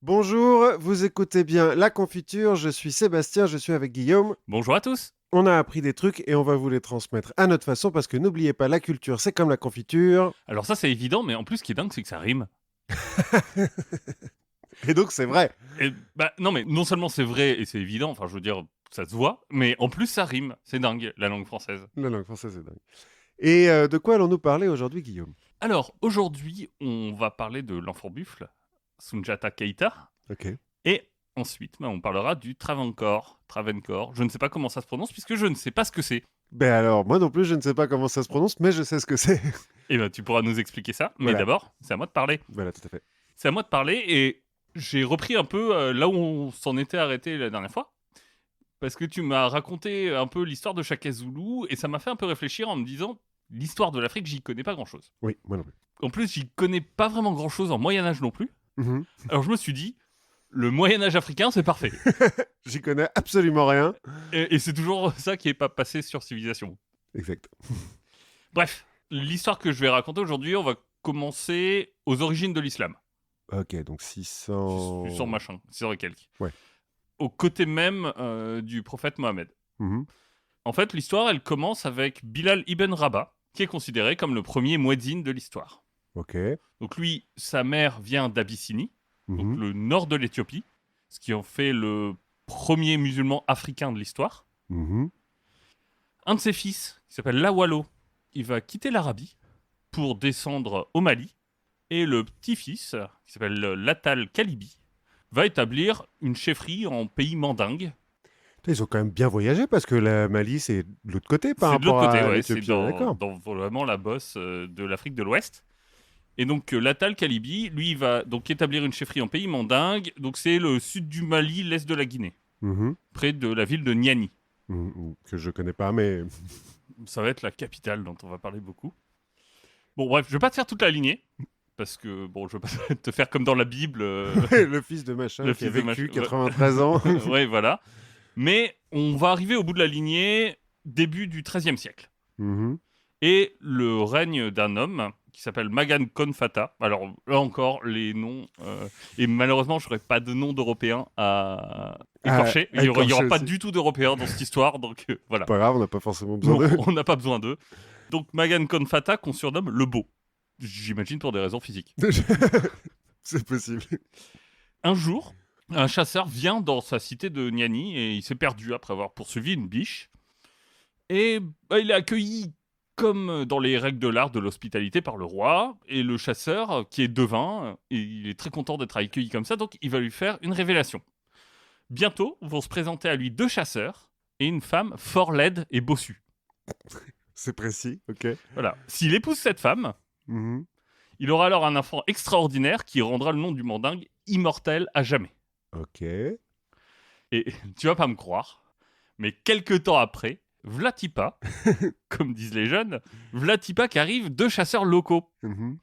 Bonjour, vous écoutez bien La Confiture, je suis Sébastien, je suis avec Guillaume. Bonjour à tous. On a appris des trucs et on va vous les transmettre à notre façon parce que n'oubliez pas, la culture c'est comme la confiture. Alors ça c'est évident, mais en plus ce qui est dingue c'est que ça rime. Et donc c'est vrai. Et bah non mais non seulement c'est vrai et c'est évident, enfin je veux dire ça se voit, mais en plus ça rime. C'est dingue la langue française. La langue française est dingue. Et de quoi allons-nous parler aujourd'hui, Guillaume? Alors aujourd'hui on va parler de l'enfant buffle, Soundiata Keita, Ok. et ensuite on parlera du Travancore. Travancore, je ne sais pas comment ça se prononce puisque je ne sais pas ce que c'est. Ben alors, moi non plus, je ne sais pas comment ça se prononce, mais je sais ce que c'est. Et ben tu pourras nous expliquer ça, mais Voilà. d'abord c'est à moi de parler. Voilà, tout à fait. C'est à moi de parler et j'ai repris un peu là où on s'en était arrêté la dernière fois. Parce que tu m'as raconté un peu l'histoire de Shaka Zulu et ça m'a fait un peu réfléchir en me disant l'histoire de l'Afrique, j'y connais pas grand chose. Oui, moi non plus. En plus, j'y connais pas vraiment grand chose en Moyen-Âge non plus. Mhm. Alors je me suis dit, le Moyen-Âge africain, c'est parfait. J'y connais absolument rien. Et c'est toujours ça qui est pas passé sur Civilisation. Exact. Bref, l'histoire que je vais raconter aujourd'hui, on va commencer aux origines de l'islam. Ok, donc 600... 600 machin, 600 et quelques. Ouais. Au côté même du prophète Mohammed. Mhm. En fait, l'histoire, elle commence avec Bilal ibn Rabah, qui est considéré comme le premier muezzin de l'histoire. Ok. Donc lui, sa mère vient d'Abyssinie, donc Mhm. le nord de l'Éthiopie, ce qui en fait le premier musulman africain de l'histoire. Mhm. Un de ses fils, qui s'appelle Lawalo, il va quitter l'Arabie pour descendre au Mali. Et le petit-fils, qui s'appelle Latal Kalibi, va établir une chefferie en pays mandingue. Putain, ils ont quand même bien voyagé parce que la Mali, c'est de l'autre côté par C'est de l'autre rapport côté, à ouais, c'est l'Éthiopie, on est d'accord. dans vraiment la bosse de l'Afrique de l'Ouest. Et donc Latal Kalibi, lui, il va donc établir une chefferie en pays mandingue. Donc c'est le sud du Mali, l'est de la Guinée, Mhm. près de la ville de Niani. Mhm. Que je connais pas, mais Ça va être la capitale dont on va parler beaucoup. Bon, bref, je vais pas te faire toute la lignée, parce que, bon, je veux pas te faire comme dans la Bible, le fils de machin le qui a fils de machin. vécu 93 ans. Ouais, voilà. Mais on va arriver au bout de la lignée, début du XIIIe siècle. Mhm. Et le règne d'un homme qui s'appelle Magan Konfata. Alors là encore, les noms. Et malheureusement, je n'aurai pas de nom d'Européens à écorcher. Il n'y aura, écorché pas aussi. du tout d'Européens dans cette histoire, donc voilà. Pas grave, on n'a pas forcément besoin Non, d'eux. on n'a pas besoin d'eux. Donc Magan Konfata, qu'on surnomme le Beau. J'imagine pour des raisons physiques. C'est possible. Un jour, un chasseur vient dans sa cité de Niani et il s'est perdu après avoir poursuivi une biche. Et il est accueilli comme dans les règles de l'art de l'hospitalité par le roi. Et le chasseur, qui est devin, et il est très content d'être accueilli comme ça, donc il va lui faire une révélation. Bientôt vont se présenter à lui deux chasseurs et une femme fort laide et bossue. C'est précis, ok. Voilà. S'il épouse cette femme, Mhm. il aura alors un enfant extraordinaire qui rendra le nom du mandingue immortel à jamais. Ok. Et tu vas pas me croire, mais quelques temps après, Vlatipa, comme disent les jeunes, Vlatipa qu'arrivent deux chasseurs locaux Mhm.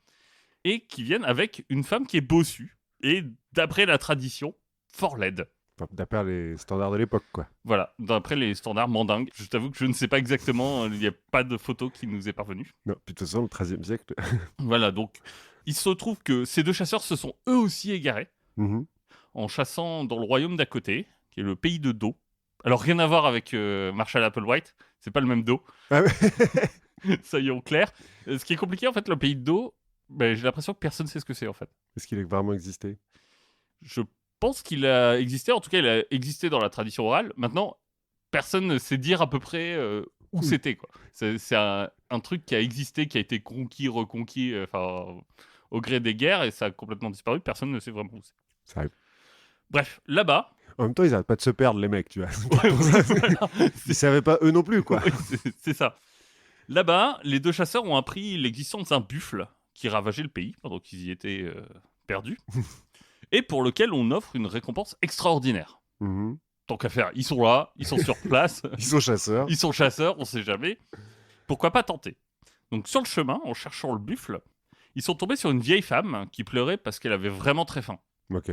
et qui viennent avec une femme qui est bossue et, d'après la tradition, fort laide. Enfin, d'après les standards de l'époque, quoi. Voilà, d'après les standards mandingues. Je t'avoue que je ne sais pas exactement, il n'y a pas de photo qui nous est parvenue. Non, puis de toute façon, le 13e siècle. Voilà, donc il se trouve que ces deux chasseurs se sont eux aussi égarés Mhm. en chassant dans le royaume d'à côté, qui est le pays de Do. Alors rien à voir avec Marshall Applewhite, c'est pas le même Do. Ah ouais. Ça y est, au clair. Ce qui est compliqué, en fait, le pays de Do, ben, j'ai l'impression que personne ne sait ce que c'est, en fait. Est-ce qu'il a vraiment existé? Je pense qu'il a existé, en tout cas, il a existé dans la tradition orale. Maintenant, personne ne sait dire à peu près où c'était, quoi. C'est un truc qui a existé, qui a été conquis, reconquis, enfin, au gré des guerres, et ça a complètement disparu. Personne ne sait vraiment où c'est. Ça arrive. Bref, là-bas... En même temps, ils arrêtent pas de se perdre, les mecs, tu vois. Ouais, voilà, Ils savaient pas eux non plus, quoi. oui, c'est ça. Là-bas, les deux chasseurs ont appris l'existence d'un buffle qui ravageait le pays pendant qu'ils y étaient perdus, et pour lequel on offre une récompense extraordinaire. Mhm. Tant qu'à faire, ils sont là, ils sont sur place, Ils sont chasseurs. ils sont chasseurs, on sait jamais. Pourquoi pas tenter? Donc sur le chemin, en cherchant le buffle, ils sont tombés sur une vieille femme qui pleurait parce qu'elle avait vraiment très faim. Ok.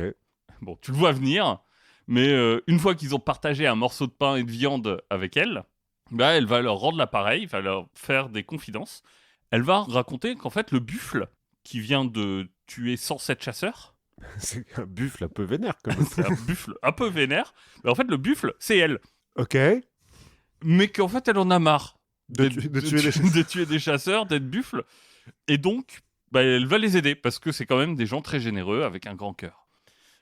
Bon, tu le vois venir, mais une fois qu'ils ont partagé un morceau de pain et de viande avec elle, bah, elle va leur rendre l'appareil, va leur faire des confidences. Elle va raconter qu'en fait, le buffle qui vient de tuer 107 chasseurs, C'est un buffle un peu vénère, quand même. C'est un buffle un peu vénère. Mais en fait, le buffle, c'est elle. Ok. Mais qu'en fait, elle en a marre De tuer des chasseurs. de tuer des chasseurs, d'être buffle. Et donc, elle va les aider parce que c'est quand même des gens très généreux avec un grand cœur.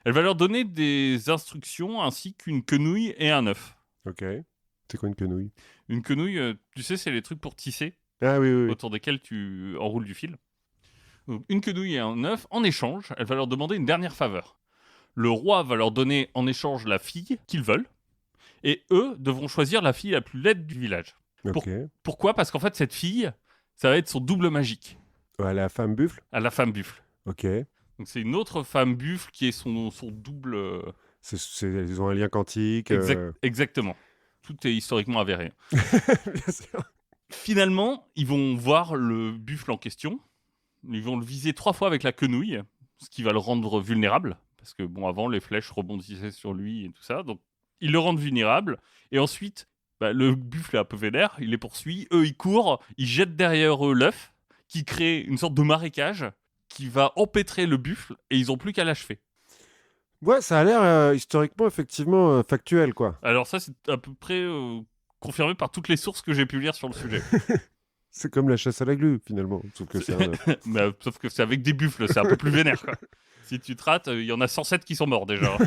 Elle va leur donner des instructions ainsi qu'une quenouille et un œuf. Ok. C'est quoi une quenouille? Une quenouille, tu sais, c'est les trucs pour tisser, Ah oui, oui, oui. autour desquels tu enroules du fil. Donc, une quenouille et un œuf, en échange, elle va leur demander une dernière faveur. Le roi va leur donner en échange la fille qu'ils veulent, et eux devront choisir la fille la plus laide du village. Ok. Pourquoi ? Parce qu'en fait, cette fille, ça va être son double magique, Ouais, la femme buffle? à la femme buffle. Ok. Donc c'est une autre femme buffle qui est son double... Ils ont un lien quantique. Exactement. Tout est historiquement avéré. Bien sûr. Finalement, ils vont voir le buffle en question. Ils vont le viser 3 fois avec la quenouille, ce qui va le rendre vulnérable. Parce que, bon, avant, les flèches rebondissaient sur lui et tout ça. Donc, ils le rendent vulnérable. Et ensuite, le buffle est un peu vénère. Il les poursuit. Eux, ils courent. Ils jettent derrière eux l'œuf, qui crée une sorte de marécage qui va empêtrer le buffle. Et ils n'ont plus qu'à l'achever. Ouais, ça a l'air historiquement, effectivement, factuel, quoi. Alors ça, c'est à peu près confirmé par toutes les sources que j'ai pu lire sur le sujet. C'est comme la chasse à la glu, finalement. Sauf que c'est un œuf. Mais, sauf que c'est avec des buffles, c'est un peu plus vénère, quoi. Si tu te rates, il y en a 107 qui sont morts déjà.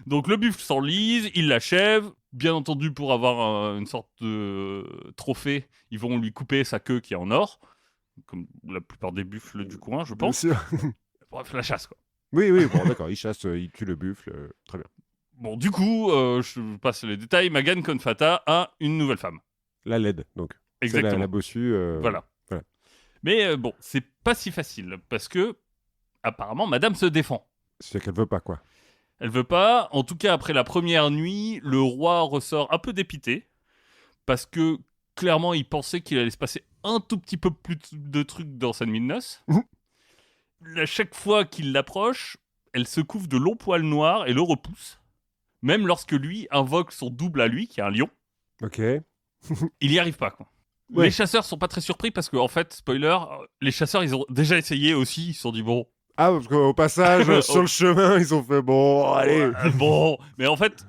Donc le buffle s'enlise, il l'achève. Bien entendu, pour avoir une sorte de trophée, ils vont lui couper sa queue qui est en or, comme la plupart des buffles du coin, je Bien pense. sûr. Bref, la chasse, quoi. Oui, oui, bon, d'accord. Il chasse, il tue le buffle. Très bien. Bon, du coup, je passe les détails. Magan Konfata a une nouvelle femme. La LED, donc. C'est Exactement. la bossue. Voilà. voilà. Mais bon, c'est pas si facile, parce que, apparemment, madame se défend. C'est qu'elle veut pas, quoi. Elle veut pas. En tout cas, après la première nuit, le roi ressort un peu dépité, parce que, clairement, il pensait qu'il allait se passer un tout petit peu plus de trucs dans sa nuit de noces. À chaque fois qu'il l'approche, elle se couvre de longs poils noirs et le repousse. Même lorsque lui invoque son double à lui, qui est un lion, Ok. il y arrive pas, quoi. Ouais. Les chasseurs sont pas très surpris parce que, en fait, spoiler, les chasseurs, ils ont déjà essayé aussi. Ils se sont dit, bon. Ah, parce qu'au passage, sur le chemin, ils ont fait bon, allez. Bon. Mais en fait,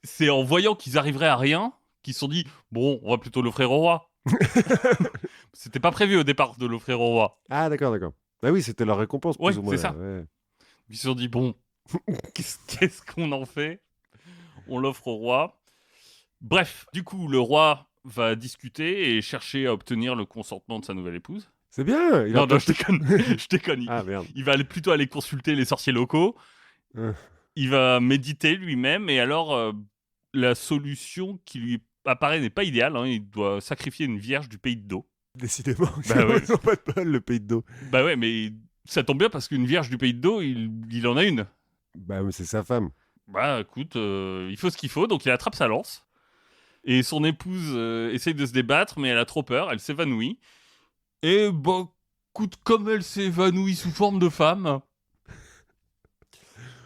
c'est en voyant qu'ils arriveraient à rien qu'ils se sont dit, bon, on va plutôt l'offrir au roi. C'était pas prévu au départ de l'offrir au roi. Ah, d'accord, d'accord. Bah oui, c'était leur récompense, Ouais, plus ou moins. c'est ça. Ouais. Ils se sont dit, bon, qu'est-ce qu'on en fait ? On l'offre au roi. Bref, du coup, le roi va discuter et chercher à obtenir le consentement de sa nouvelle épouse. C'est bien. Non, je déconne. Je déconne. Ah, merde. Il va plutôt aller consulter les sorciers locaux. Il va méditer lui-même. Et alors, la solution qui lui apparaît n'est pas idéale. Hein. Il doit sacrifier une vierge du pays de Do. Décidément, ouais. ils ont pas de bol, le pays de dos. Bah ouais, mais ça tombe bien parce qu'une vierge du pays de Do, il en a une. Bah, mais c'est sa femme. Bah écoute, il faut ce qu'il faut. Donc il attrape sa lance. Et son épouse essaye de se débattre, mais elle a trop peur. Elle s'évanouit. Et bah, écoute, comme elle s'évanouit sous forme de femme,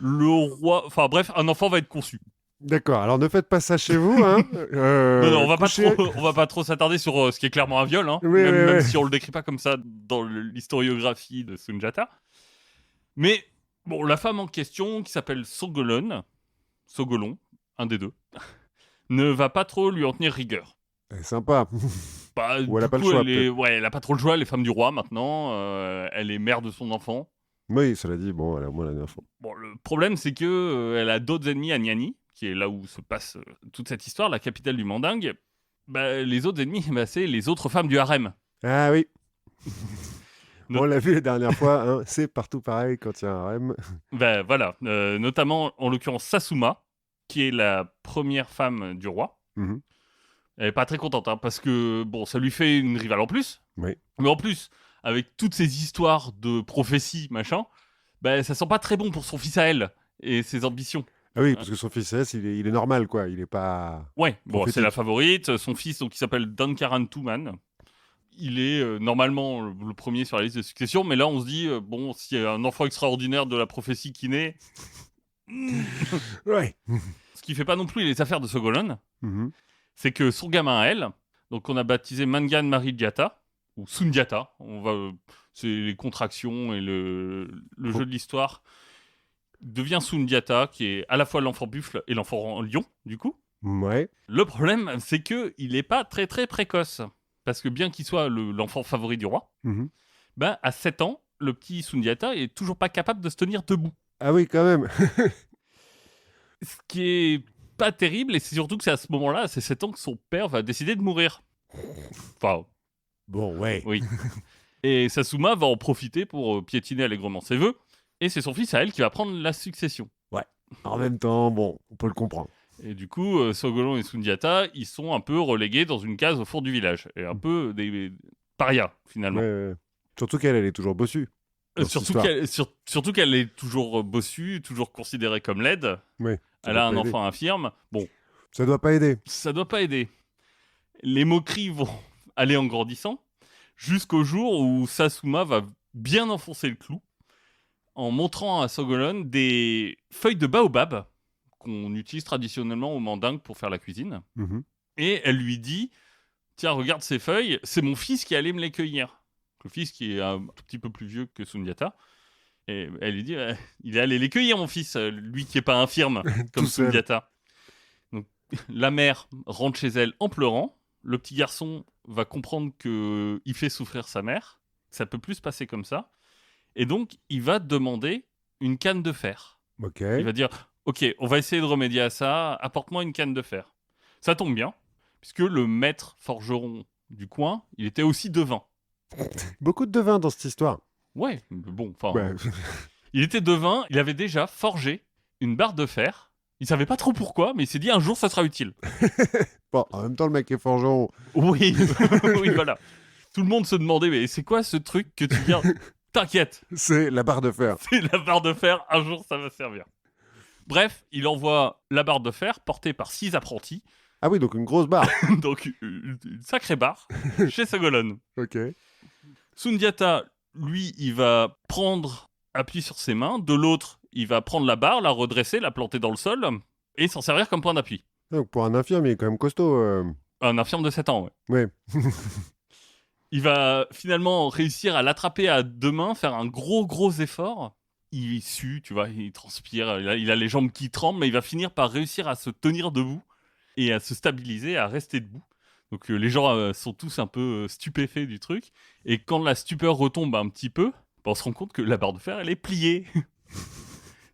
le roi... Enfin bref, un enfant va être conçu. D'accord, alors ne faites pas ça chez vous. Hein. Non, on va couchez- pas trop s'attarder sur ce qui est clairement un viol, hein, Oui, même oui. si on le décrit pas comme ça dans l'historiographie de Sunjata. Mais bon, la femme en question, qui s'appelle Sogolon, un des deux, ne va pas trop lui en tenir rigueur. Sympa. Bah, Ou elle a du pas le coup, choix, elle a pas trop le choix, les femmes du roi maintenant. Elle est mère de son enfant. Oui, cela dit, bon, elle a au moins la dernière fois. Bon, le problème, c'est que elle a d'autres ennemis à Niani, qui est là où se passe toute cette histoire, la capitale du Mandingue. Bah, les autres ennemis, c'est les autres femmes du harem. Ah oui. No- On l'a vu la dernière fois, hein, c'est partout pareil quand il y a un REM. Bah, voilà, notamment en l'occurrence Sasuma, qui est la première femme du roi. Mhm. Elle est pas très contente, hein, parce que bon, ça lui fait une rivale en plus. Oui. Mais en plus, avec toutes ces histoires de prophéties, machin, bah, ça sent pas très bon pour son fils à elle et ses ambitions. Ah oui, parce que son fils S, il est normal, quoi. Il est pas. Ouais, bon, Prophétique. c'est la favorite. Son fils, donc, qui s'appelle Dankaran Tuman. Il est normalement le premier sur la liste de succession, mais là, on se dit, bon, s'il y a un enfant extraordinaire de la prophétie qui naît... Ouais. Ce qui fait pas non plus les affaires de Sogolon, Mhm. c'est que son gamin à elle, donc on a baptisé Mangan Maridiata, ou Sundiata, c'est les contractions et le jeu de l'histoire. devient Sundiata, qui est à la fois l'enfant buffle et l'enfant lion, du coup. Ouais. Le problème, c'est qu'il n'est pas très très précoce. Parce que bien qu'il soit l'enfant favori du roi, Mhm. ben, à 7 ans, le petit Sundiata est toujours pas capable de se tenir debout. Ah oui, quand même. Ce qui est pas terrible, et c'est surtout que c'est à ce moment-là, à ses 7 ans, que son père va décider de mourir. Enfin, Bon, ouais. oui. Et Sasuma va en profiter pour piétiner allègrement ses vœux, et c'est son fils à elle qui va prendre la succession. Ouais. En même temps, bon, on peut le comprendre. Et du coup, Sogolon et Sundiata, ils sont un peu relégués dans une case au fond du village, et un peu des parias, finalement. Ouais, ouais. Surtout qu'elle, elle est toujours bossue. dans cette Surtout histoire. surtout qu'elle est toujours bossue, toujours considérée comme laide. Ouais, ça Elle doit a un pas aider. enfant infirme. Bon, Ça doit pas aider. ça doit pas aider. Les moqueries vont aller en grandissant jusqu'au jour où Sasuma va bien enfoncer le clou en montrant à Sogolon des feuilles de baobab qu'on utilise traditionnellement au mandingue pour faire la cuisine. Mhm. Et elle lui dit « Tiens, regarde ces feuilles, c'est mon fils qui allait me les cueillir. » Le fils qui est un tout petit peu plus vieux que Sundiata. Et elle lui dit il est allé les cueillir, mon fils, lui qui est pas infirme, comme Tout seul. Sundiata. Donc, la mère rentre chez elle en pleurant. Le petit garçon va comprendre qu'il fait souffrir sa mère. Ça peut plus se passer comme ça. Et donc, il va demander une canne de fer. Ok. Il va dire ok, on va essayer de remédier à ça, apporte-moi une canne de fer. Ça tombe bien, puisque le maître forgeron du coin, il était aussi devin. Beaucoup de devins dans cette histoire. Ouais, mais bon, enfin. Ouais. Il était devin, il avait déjà forgé une barre de fer. Il savait pas trop pourquoi, mais il s'est dit un jour ça sera utile. Bon, en même temps, le mec est forgeron. Oui, oui, voilà. Tout le monde se demandait mais c'est quoi ce truc que tu viens. T'inquiète, C'est la barre de fer. c'est la barre de fer, un jour ça va servir. Bref, il envoie la barre de fer portée par 6 apprentis, Ah oui, donc une grosse barre. donc une sacrée barre, chez Sogolon. Ok. Sundiata, lui, il va prendre appui sur ses mains. De l'autre, il va prendre la barre, la redresser, la planter dans le sol et s'en servir comme point d'appui. Donc pour un infirme, il est quand même costaud. Un infirme de 7 ans, ouais. Ouais. Il va finalement réussir à l'attraper à 2 mains, faire un gros effort. Il sue, tu vois, il transpire, il a les jambes qui tremblent, mais il va finir par réussir à se tenir debout et à se stabiliser, à rester debout. Donc les gens sont tous un peu stupéfaits du truc. Et quand la stupeur retombe un petit peu, on se rend compte que la barre de fer, elle est pliée.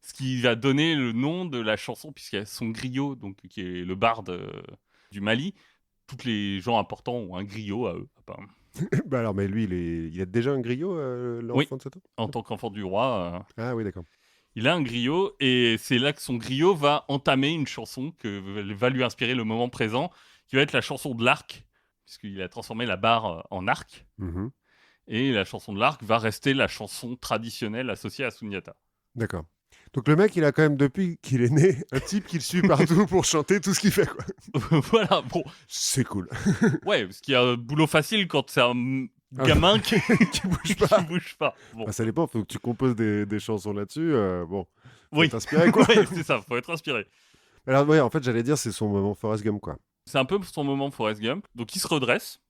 Ce qui va donner le nom de la chanson, puisqu'il y a son griot, donc, qui est le barde du Mali. Tous les gens importants ont un griot à eux, apparemment. Bah alors, mais lui, il a déjà un griot, Oui. l'enfant de 7 ans. En tant qu'enfant du roi, Ah oui, d'accord. il a un griot, et c'est là que son griot va entamer une chanson que va lui inspirer le moment présent, qui va être la chanson de l'arc, puisqu'il a transformé la barre en arc. Mhm. Et la chanson de l'arc va rester la chanson traditionnelle associée à Sundiata. D'accord. Donc le mec, il a quand même, depuis qu'il est né, un type qui le suit partout pour chanter tout ce qu'il fait, quoi. Voilà, bon, C'est cool. ouais, ce qui est un boulot facile quand c'est un gamin qui bouge pas. bouge pas. Bon, Bah, ça dépend, faut que tu composes des chansons là-dessus. Bon, faut oui, t'inspirer, quoi. ouais, c'est ça, faut être inspiré. Alors, ouais, en fait, j'allais dire, c'est son moment Forrest Gump, quoi. C'est un peu son moment Forrest Gump. Donc il se redresse.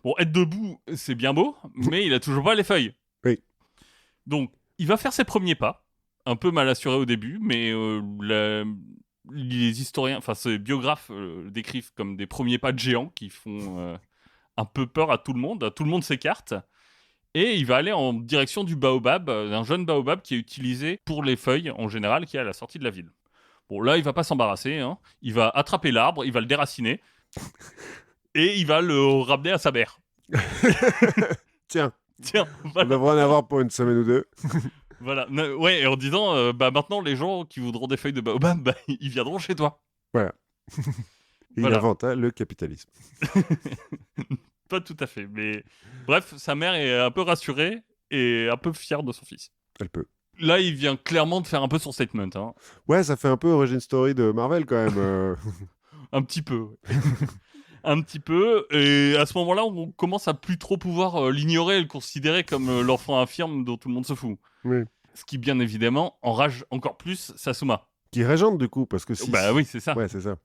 Bon, être debout, c'est bien beau, mais il a toujours pas les feuilles. Oui. Donc, il va faire ses premiers pas, un peu mal assuré au début, mais les historiens, enfin ses biographes le décrivent comme des premiers pas de géants qui font un peu peur à tout le monde. Tout le monde s'écarte. Et il va aller en direction du baobab, d'un jeune baobab qui est utilisé pour les feuilles en général, qui est à la sortie de la ville. Bon, là, il va pas s'embarrasser. Hein. Il va attraper l'arbre, il va le déraciner. Et il va le ramener à sa mère. Tiens, Tiens, on voilà. devrait en avoir pour une semaine ou deux. Voilà. Ouais, et en disant, bah maintenant, les gens qui voudront des feuilles de baobab, bah, ils viendront chez toi. Voilà. Et Voilà. il invente le capitalisme. Pas tout à fait, mais bref, sa mère est un peu rassurée et un peu fière de son fils. Elle peut. Là, il vient clairement de faire un peu son statement, hein. Ouais, ça fait un peu origin story de Marvel, quand même. Un petit peu. Un petit peu, et à ce moment-là, on commence à plus trop pouvoir l'ignorer et le considérer comme l'enfant infirme dont tout le monde se fout. Oui. Ce qui, bien évidemment, enrage encore plus Sasuma. Qui régente, du coup, parce que si... Bah oui, c'est ça. Ouais, c'est ça.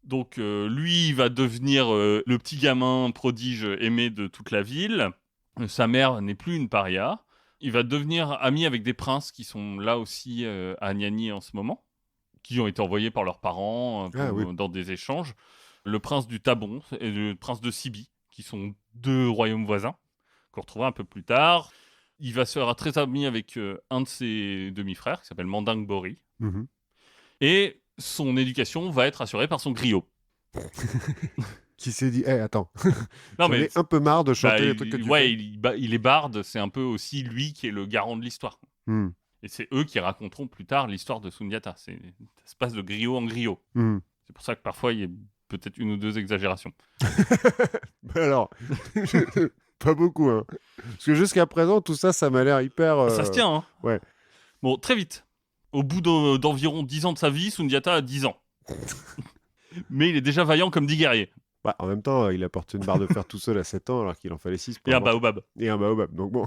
Donc lui, il va devenir le petit gamin prodige aimé de toute la ville. Sa mère n'est plus une paria. Il va devenir ami avec des princes qui sont là aussi à Niani en ce moment, qui ont été envoyés par leurs parents dans des échanges. Le prince du Tabon et le prince de Sibi, qui sont 2 royaumes voisins, qu'on retrouvera un peu plus tard. Il va se faire très ami avec un de ses demi-frères, qui s'appelle Manding Bori. Mhm. Et son éducation va être assurée par son griot. Qui s'est dit, attends, Non, j'en ai un peu marre de chanter les il, trucs que tu ouais, fais. il est barde, c'est un peu aussi lui qui est le garant de l'histoire. Mhm. Et c'est eux qui raconteront plus tard l'histoire de Sundiata. Ça se passe de griot en griot. Mhm. C'est pour ça que parfois, il y a peut-être 1 ou 2 exagérations. Alors, pas beaucoup, hein. Parce que jusqu'à présent, tout ça, ça m'a l'air hyper... Ça se tient, hein. Ouais. Bon, très vite. Au bout d'environ 10 ans de sa vie, Sundiata a 10 ans. Mais il est déjà vaillant comme 10 guerriers. Bah, en même temps, il a porté une barre de fer tout seul à 7 ans, alors qu'il en fallait 6 pour Et un avoir- baobab. Et un baobab, donc bon.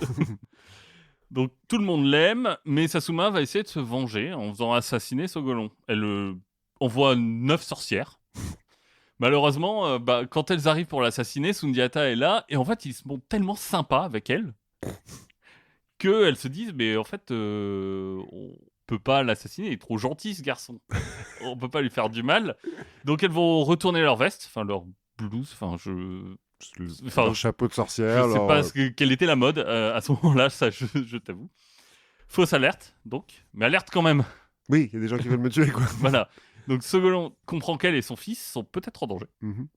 Donc tout le monde l'aime, mais Sasuma va essayer de se venger en faisant assassiner Sogolon. Elle envoie 9 sorcières. Malheureusement, quand elles arrivent pour l'assassiner, Sundiata est là, et en fait, ils se montrent tellement sympas avec elle qu'elles se disent, mais en fait, on peut pas l'assassiner, il est trop gentil ce garçon. On peut pas lui faire du mal. Donc elles vont retourner leur veste, enfin leur blouse, Leur chapeau de sorcière. je sais pas quelle était la mode à ce moment-là, ça je t'avoue. Fausse alerte, donc, mais alerte quand même. Oui, il y a des gens qui veulent me tuer, quoi. Voilà. Donc Sogolon comprend qu'elle et son fils sont peut-être en danger. Mhm.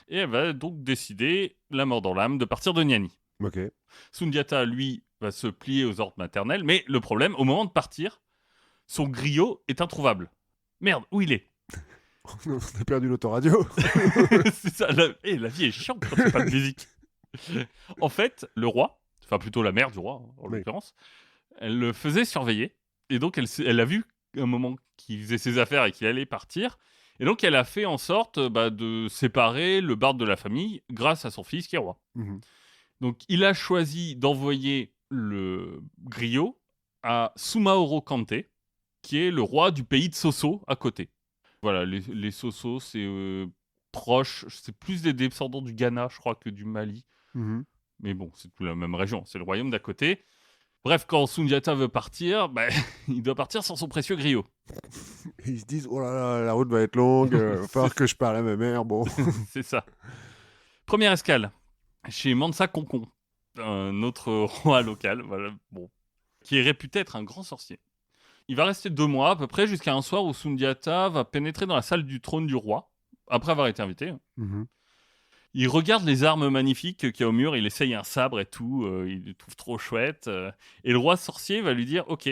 Et elle va donc décider, la mort dans l'âme, de partir de Niani. Ok. Sundiata, lui, va se plier aux ordres maternels, mais le problème, au moment de partir, son griot est introuvable. Merde, où il est? On a perdu l'autoradio. C'est ça, la vie est chiante quand il n'y a pas de musique. En fait, le roi, enfin plutôt la mère du roi, en Oui. l'occurrence, elle le faisait surveiller. Et donc, elle a vu un moment qu'il faisait ses affaires et qu'il allait partir. Et donc, elle a fait en sorte de séparer le barde de la famille grâce à son fils qui est roi. Mhm. Donc, il a choisi d'envoyer le griot à Sumaoro Kante, qui est le roi du pays de Soso à côté. Voilà, les Soso, c'est proche, c'est plus des descendants du Ghana, je crois, que du Mali. Mhm. Mais bon, c'est toute la même région, c'est le royaume d'à côté. Bref, quand Sundiata veut partir, il doit partir sans son précieux griot. Et ils se disent, oh là là, la route va être longue, va falloir que je parle à ma mère, bon. C'est ça. Première escale, chez Mansa Konkon, un autre roi local, voilà, bon, qui est réputé être un grand sorcier. Il va rester 2 mois à peu près, jusqu'à un soir où Sundiata va pénétrer dans la salle du trône du roi, après avoir été invité. Mhm. Il regarde les armes magnifiques qu'il y a au mur, il essaye un sabre et tout, il le trouve trop chouette. Et le roi sorcier va lui dire, ok,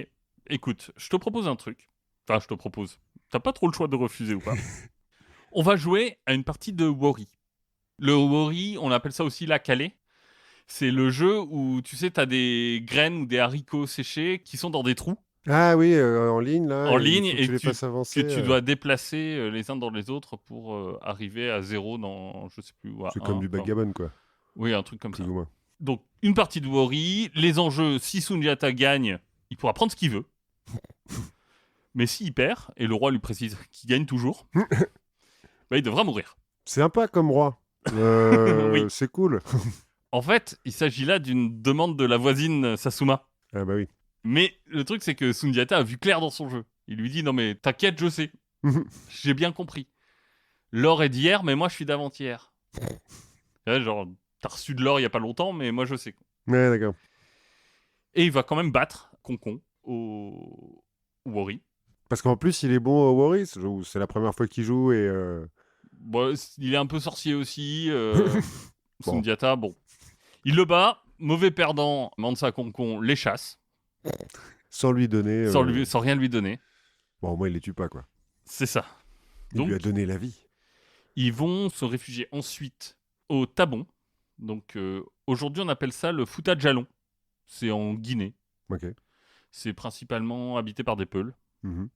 écoute, je te propose un truc. Enfin, je te propose. T'as pas trop le choix de refuser ou pas. On va jouer à une partie de Wori. Le Wori, on appelle ça aussi la calée. C'est le jeu où, tu sais, t'as des graines ou des haricots séchés qui sont dans des trous. Ah oui, en ligne, là. En il ligne, faut que et tu les fasses avancer. que tu dois déplacer les uns dans les autres pour arriver à 0 dans, je sais plus, ou à C'est 1, comme du enfin, backgammon, quoi, oui, un truc comme ça. plus ou moins. Donc, une partie de Wori, les enjeux, si Sundiata gagne, il pourra prendre ce qu'il veut. Mais s'il perd, et le roi lui précise qu'il gagne toujours, il devra mourir. C'est sympa comme roi. Oui. C'est cool. En fait, il s'agit là d'une demande de la voisine Sasuma. Ah bah oui. Mais le truc, c'est que Sundiata a vu clair dans son jeu. Il lui dit, non mais t'inquiète, je sais. J'ai bien compris. L'or est d'hier, mais moi je suis d'avant-hier. Ouais, genre, t'as reçu de l'or il y a pas longtemps, mais moi je sais. Ouais, d'accord. Et il va quand même battre Konkon au Wori. Parce qu'en plus, il est bon au Wari. C'est la première fois qu'il joue et... Bon, il est un peu sorcier aussi. Bon. Sundiata, bon. Il le bat. Mauvais perdant, Mansa Konkon les chasse. Sans lui donner... Sans rien lui donner. Bon, au moins, il les tue pas, quoi. C'est ça. Il Donc, lui a donné la vie. ils vont se réfugier ensuite au Tabon. Donc, aujourd'hui, on appelle ça le Fouta Djalon. C'est en Guinée. Ok. C'est principalement habité par des Peuls. Mhm.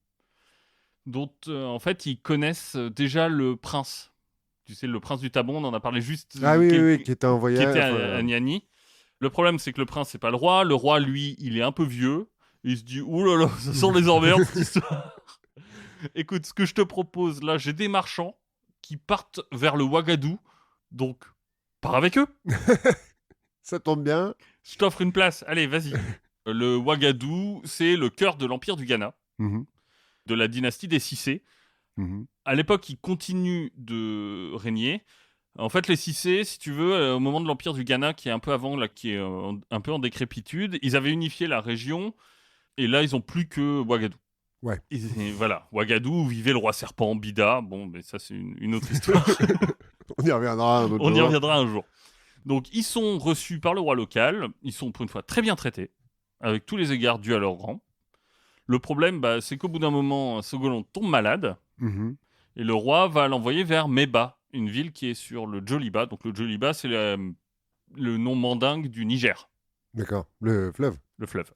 Dont, en fait, ils connaissent déjà le prince. Tu sais, le prince du Tabon, on en a parlé juste. Ah oui, oui, qui était en qui voyage. était à Niani. Le problème, c'est que le prince, c'est pas le roi. Le roi, lui, il est un peu vieux. Et il se dit, ouh là là, ça sent les emmerdes, cette histoire. Écoute, ce que je te propose, là, j'ai des marchands qui partent vers le Ouagadou. Donc, pars avec eux. Ça tombe bien. Je t'offre une place. Allez, vas-y. Le Ouagadou, c'est le cœur de l'empire du Ghana, Mhm. de la dynastie des Cissé. Mhm. À l'époque, ils continuent de régner. En fait, les Cissé, si tu veux, au moment de l'empire du Ghana, qui est un peu avant, là, qui est un peu en décrépitude, ils avaient unifié la région, et là, ils ont plus que Ouagadou. Ouais. Et voilà, Ouagadou, où vivait le roi serpent Bida. Bon, mais ça, c'est une autre histoire. On y reviendra un autre On y jour. reviendra un jour. Donc, ils sont reçus par le roi local. Ils sont, pour une fois, très bien traités, avec tous les égards dus à leur rang. Le problème, c'est qu'au bout d'un moment, Sogolon tombe malade, Mhm. et le roi va l'envoyer vers Meba, une ville qui est sur le Djoliba. Donc, le Djoliba, c'est le nom mandingue du Niger, D'accord. Le fleuve. le fleuve.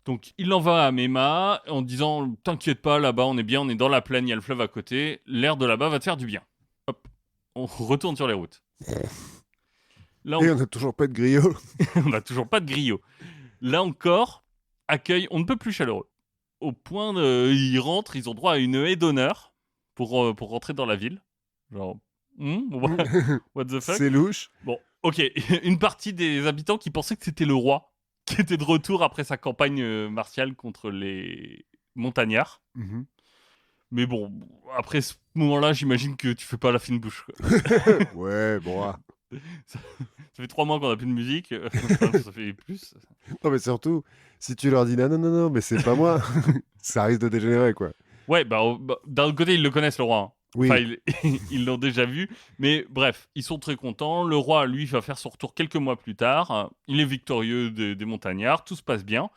Donc, il l'envoie à Mema en disant « T'inquiète pas, là-bas, on est bien, on est dans la plaine, il y a le fleuve à côté. L'air de là-bas va te faire du bien. » Hop, on retourne sur les routes. Là, Et on n'a toujours pas de griot. on n'a toujours pas de griot. Là encore, accueil, on ne peut plus chaleureux. Au point de, ils rentrent, ils ont droit à une haie d'honneur pour rentrer dans la ville. Genre, what the fuck? C'est louche. Bon, ok, une partie des habitants qui pensaient que c'était le roi, qui était de retour après sa campagne martiale contre les montagnards. Mhm. Mais bon, après ce moment-là, j'imagine que tu fais pas la fine bouche, quoi. Ouais, bon. Ça fait 3 mois qu'on a plus de musique, enfin, ça fait plus. Non, mais surtout, si tu leur dis non, non, non, non, mais c'est pas moi, ça risque de dégénérer, quoi. Ouais, d'un autre côté, ils le connaissent, le roi, hein. Oui. Enfin, ils l'ont déjà vu. Mais bref, ils sont très contents. Le roi, lui, va faire son retour quelques mois plus tard. Il est victorieux des montagnards. Tout se passe bien.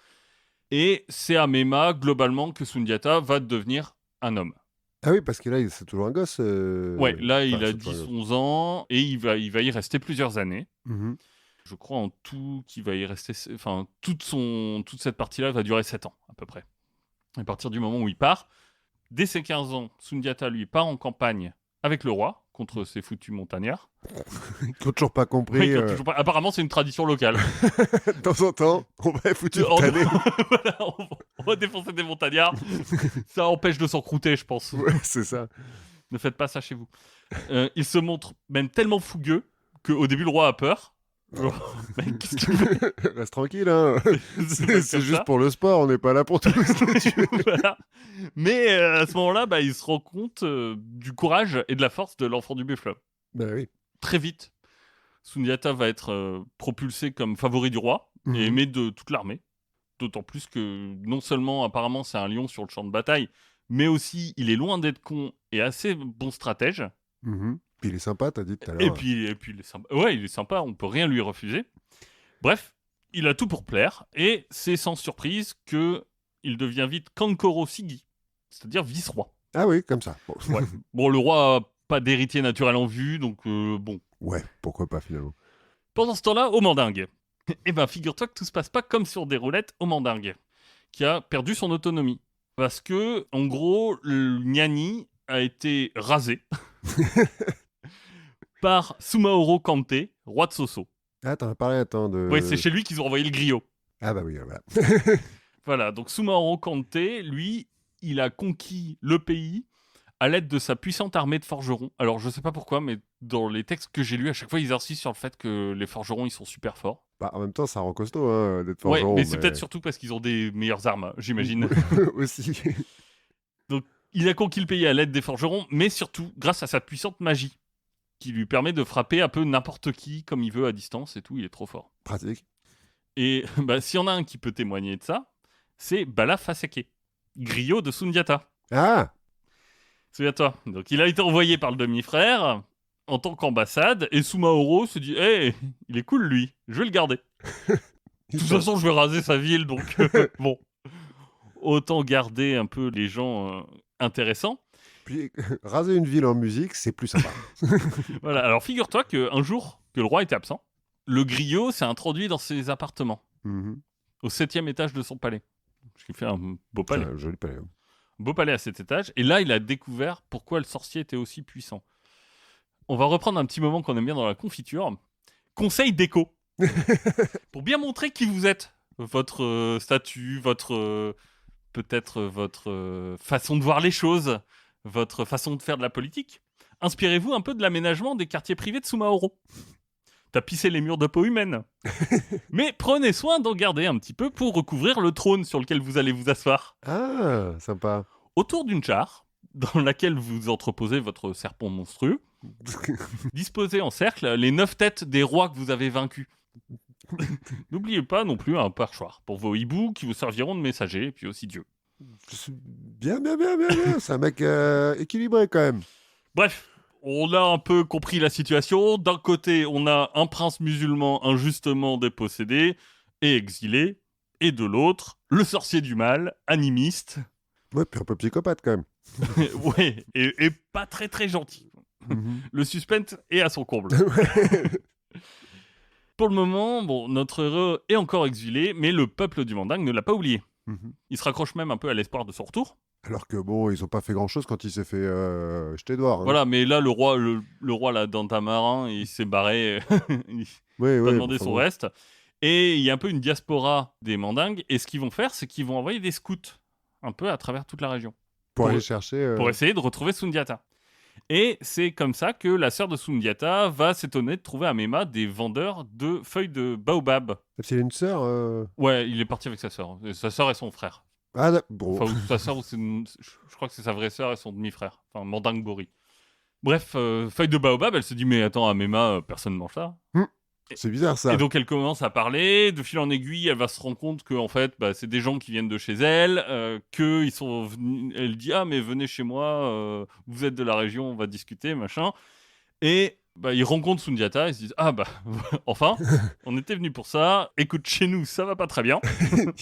Et c'est à Mema, globalement, que Sundiata va devenir un homme. Ah oui, parce que là, c'est toujours un gosse. Ouais, là, il enfin, a c'est toujours un gosse. 10-11 ans. Et il va y rester plusieurs années. Mhm. Je crois en tout qu'il va y rester... Enfin, toute cette partie-là va durer 7 ans, à peu près. À partir du moment où il part... Dès ses 15 ans, Sundiata, lui, part en campagne avec le roi, contre ces foutus montagnards. Ils n'ont toujours pas compris. Oui, apparemment, c'est une tradition locale. De temps en temps, on va foutre une On... tannée. Voilà, on va défoncer des montagnards. Ça empêche de s'encrouter, je pense. Ouais, c'est ça. Ne faites pas ça chez vous. Il se montre même tellement fougueux qu'au début, le roi a peur. Genre, mec, qu'est-ce que tu fais? Reste tranquille, hein. C'est C'est juste pour le sport, on n'est pas là pour tout. Voilà. Mais à ce moment-là, il se rend compte du courage et de la force de l'enfant du buffle. Bah oui. Très vite, Sundiata va être propulsé comme favori du roi et aimé de toute l'armée. D'autant plus que non seulement apparemment c'est un lion sur le champ de bataille, mais aussi il est loin d'être con et assez bon stratège. Mhm. Puis il est sympa, t'as dit tout à l'heure. Et puis il est sympa. Ouais, il est sympa, on peut rien lui refuser. Bref, il a tout pour plaire et c'est sans surprise que il devient vite Kankoro Sigi, c'est-à-dire vice-roi. Ah oui, comme ça. Bon, Ouais. Bon, le roi a pas d'héritier naturel en vue, donc bon. ouais, pourquoi pas finalement. Pendant ce temps-là, au Mandingue. Eh ben, figure-toi que tout se passe pas comme sur des roulettes au Mandingue, qui a perdu son autonomie. Parce que, en gros, le Niani a été rasé par Sumaoro Kante, roi de Soso. Ah, t'en as parlé, attends, de... Oui, c'est chez lui qu'ils ont envoyé le griot. Ah bah oui, voilà. Voilà, donc Sumaoro Kante, lui, il a conquis le pays à l'aide de sa puissante armée de forgerons. Alors, je sais pas pourquoi, mais dans les textes que j'ai lus, à chaque fois, ils insistent sur le fait que les forgerons, ils sont super forts. Bah, en même temps, ça rend costaud, hein, d'être Ouais, forgeron. mais c'est peut-être surtout parce qu'ils ont des meilleures armes, j'imagine. Aussi. Donc, il a conquis le pays à l'aide des forgerons, mais surtout grâce à sa puissante magie, qui lui permet de frapper un peu n'importe qui comme il veut à distance et tout, il est trop fort. Pratique. Et s'il y en a un qui peut témoigner de ça, c'est Bala Faseke, griot de Sundiata. Ah. Souviens-toi. Donc, il a été envoyé par le demi-frère en tant qu'ambassade, et Sumaoro se dit « Hey, il est cool, lui, je vais le garder. De toute façon, je vais raser sa ville, donc bon. Autant garder un peu les gens intéressants. » Puis, raser une ville en musique, c'est plus sympa. Voilà, alors figure-toi qu'un jour que le roi était absent, le griot s'est introduit dans ses appartements, au 7e étage de son palais. Ce qui fait un beau palais. Un joli palais. Beau palais à cet étage, et là il a découvert pourquoi le sorcier était aussi puissant. On va reprendre un petit moment qu'on aime bien dans la confiture. Conseil déco. Pour bien montrer qui vous êtes, votre statut, votre peut-être votre façon de voir les choses, votre façon de faire de la politique. Inspirez-vous un peu de l'aménagement des quartiers privés de Sumaoro. tapisser les murs de peau humaine. Mais prenez soin d'en garder un petit peu pour recouvrir le trône sur lequel vous allez vous asseoir. Ah, sympa. Autour d'une jarre, dans laquelle vous entreposez votre serpent monstrueux, disposez en cercle les 9 têtes des rois que vous avez vaincus. N'oubliez pas non plus un perchoir pour vos hiboux qui vous serviront de messagers, et puis aussi Dieu. Bien. C'est un mec équilibré quand même. Bref, on a un peu compris la situation. D'un côté, on a un prince musulman injustement dépossédé et exilé. Et de l'autre, le sorcier du mal, animiste. Ouais, puis un peu psychopathe quand même. Ouais, et pas très très gentil. Le suspense est à son comble. Pour le moment, bon, notre héros est encore exilé, mais le peuple du Mandingue ne l'a pas oublié. Il se raccroche même un peu à l'espoir de son retour. Alors que bon, ils ont pas fait grand chose quand il s'est fait jeter dehors. Hein. Voilà, mais là, le roi là, dans Tamarin, il s'est barré. Il a demandé son reste. Et il y a un peu une diaspora des Mandingues. Et ce qu'ils vont faire, c'est qu'ils vont envoyer des scouts un peu à travers toute la région. Pour aller chercher... Pour essayer de retrouver Sundiata. Et c'est comme ça que la sœur de Sundiata va s'étonner de trouver à Mema des vendeurs de feuilles de baobab. S'il a une sœur Ouais, il est parti avec sa sœur. Sa sœur et son frère. Ah, bon. Enfin, ou sa sœur, je crois que c'est sa vraie sœur et son demi-frère. Enfin, Mandingue Bori. Bref, feuille de baobab, elle se dit, mais attends, à Mema, personne ne mange ça. C'est bizarre ça. Et donc elle commence à parler, de fil en aiguille, elle va se rendre compte que en fait, c'est des gens qui viennent de chez elle, que ils sont venus. Elle dit mais venez chez moi, vous êtes de la région, on va discuter, machin. Et ils rencontrent Sundiata, ils se disent enfin, on était venus pour ça. Écoute, chez nous, ça va pas très bien.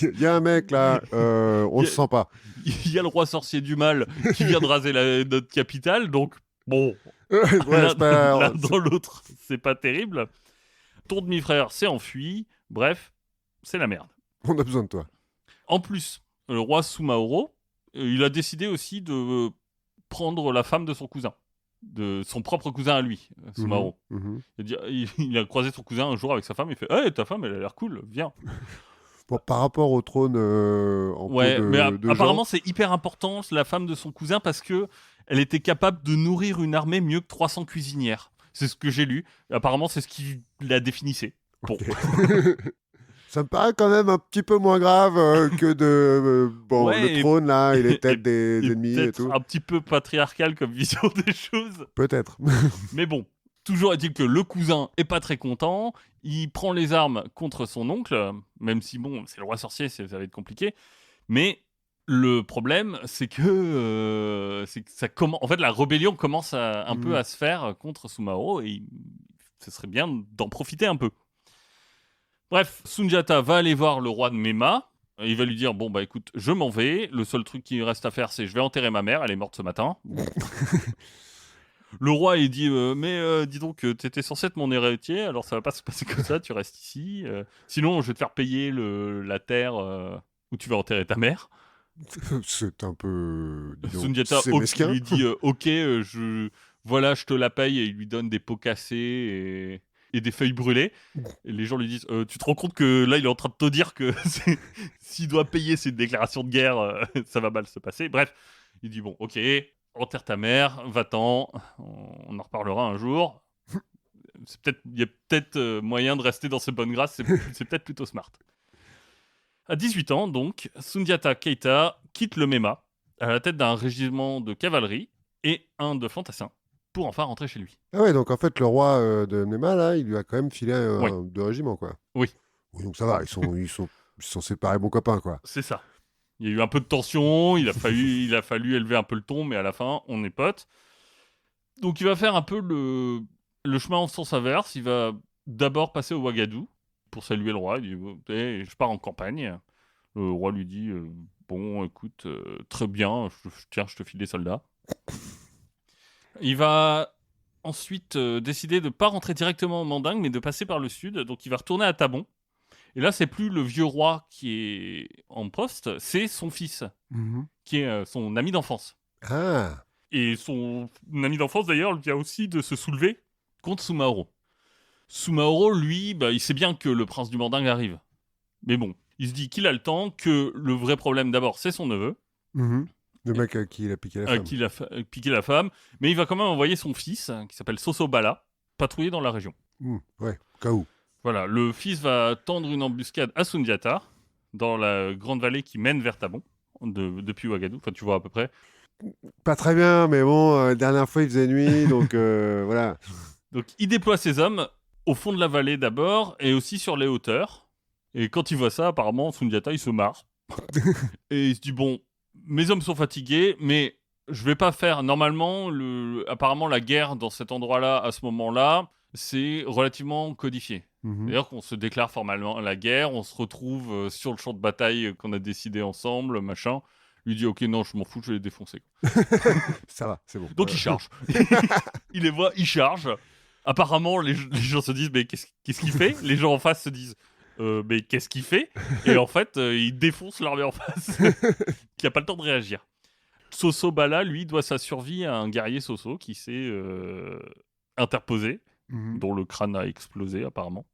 Il y a un mec là, on le sent pas. Il y a le roi sorcier du mal qui vient de raser notre capitale, donc bon, l'un dans l'autre, c'est pas terrible. Ton demi-frère s'est enfui. Bref, c'est la merde. On a besoin de toi. En plus, le roi Sumaoro, il a décidé aussi de prendre la femme de son cousin. De son propre cousin à lui, Sumaoro. Il a croisé son cousin un jour avec sa femme. Il fait « Hey, ta femme, elle a l'air cool, viens. » Bon, par rapport au trône apparemment, c'est hyper important, la femme de son cousin, parce que elle était capable de nourrir une armée mieux que 300 cuisinières. C'est ce que j'ai lu. Apparemment, c'est ce qui la définissait. Bon. Okay. Ça me paraît quand même un petit peu moins grave que le trône, là, il est peut-être des ennemis et tout. Un petit peu patriarcal comme vision des choses. Peut-être. Mais bon, toujours est-il que le cousin est pas très content. Il prend les armes contre son oncle, même si, bon, c'est le roi sorcier, ça va être compliqué. Mais... le problème, c'est que en fait, la rébellion commence un peu à se faire contre Sumaoro et ce serait bien d'en profiter un peu. Bref, Sundiata va aller voir le roi de Mema. Il va lui dire écoute, je m'en vais. Le seul truc qui reste à faire, c'est je vais enterrer ma mère. Elle est morte ce matin. Le roi, il dit dis donc, t'étais censé être mon héritier, alors ça va pas se passer comme ça. Tu restes ici. Sinon, je vais te faire payer la terre où tu vas enterrer ta mère. C'est un peu... Sundiata lui dit ok, je te la paye, et il lui donne des pots cassés et des feuilles brûlées. Et les gens lui disent tu te rends compte que là il est en train de te dire que s'il doit payer, c'est une déclaration de guerre, ça va mal se passer. Bref, il dit bon ok, enterre ta mère, va-t'en, on en reparlera un jour. Il y a peut-être moyen de rester dans ses bonnes grâces, c'est peut-être plutôt smart. À 18 ans, donc, Sundiata Keita quitte le Mema à la tête d'un régiment de cavalerie et un de fantassins pour enfin rentrer chez lui. Ah ouais, donc en fait, le roi de Mema, là, il lui a quand même filé deux régiments, quoi. Oui. Donc ça va, ils sont séparés bons copains, quoi. C'est ça. Il y a eu un peu de tension, il a fallu élever un peu le ton, mais à la fin, on est potes. Donc il va faire un peu le chemin en sens inverse. Il va d'abord passer au Ouagadou pour saluer le roi. Il dit je pars en campagne. Le roi lui dit bon, écoute, très bien, je te file des soldats. Il va ensuite décider de ne pas rentrer directement au Mandingue, mais de passer par le sud. Donc il va retourner à Tabon. Et là, c'est plus le vieux roi qui est en poste, c'est son fils, qui est son ami d'enfance. Ah. Et son ami d'enfance, d'ailleurs, vient aussi de se soulever contre Sumaoro. Sumaoro, lui, il sait bien que le prince du Mandingue arrive. Mais bon, il se dit qu'il a le temps, que le vrai problème, d'abord, c'est son neveu. Le mec à qui il a piqué la femme. Qui a piqué la femme. Mais il va quand même envoyer son fils, qui s'appelle Sosobala, patrouiller dans la région. Ouais, au cas où. Voilà, le fils va tendre une embuscade à Sundiata dans la grande vallée qui mène vers Tabon, depuis Ouagadougou. Enfin, tu vois à peu près. Pas très bien, mais bon, la dernière fois, il faisait nuit, donc voilà. Donc, il déploie ses hommes au fond de la vallée d'abord et aussi sur les hauteurs. Et quand il voit ça, apparemment, Sundiata, il se marre. Et il se dit, bon, mes hommes sont fatigués, mais je vais pas faire... Normalement, apparemment, la guerre dans cet endroit-là, à ce moment-là, c'est relativement codifié. D'ailleurs, qu'on se déclare formellement la guerre, on se retrouve sur le champ de bataille qu'on a décidé ensemble, machin. Lui dit, ok, non, je m'en fous, je vais les défoncer. Ça va, c'est bon. Donc il charge. Il les voit, il charge. Apparemment, les gens se disent, mais qu'est-ce qu'il fait? Les gens en face se disent, mais qu'est-ce qu'il fait? Et en fait, il défonce l'armée en face, qui n'a pas le temps de réagir. Soso Bala, lui, doit sa survie à un guerrier Soso qui s'est interposé, dont le crâne a explosé apparemment.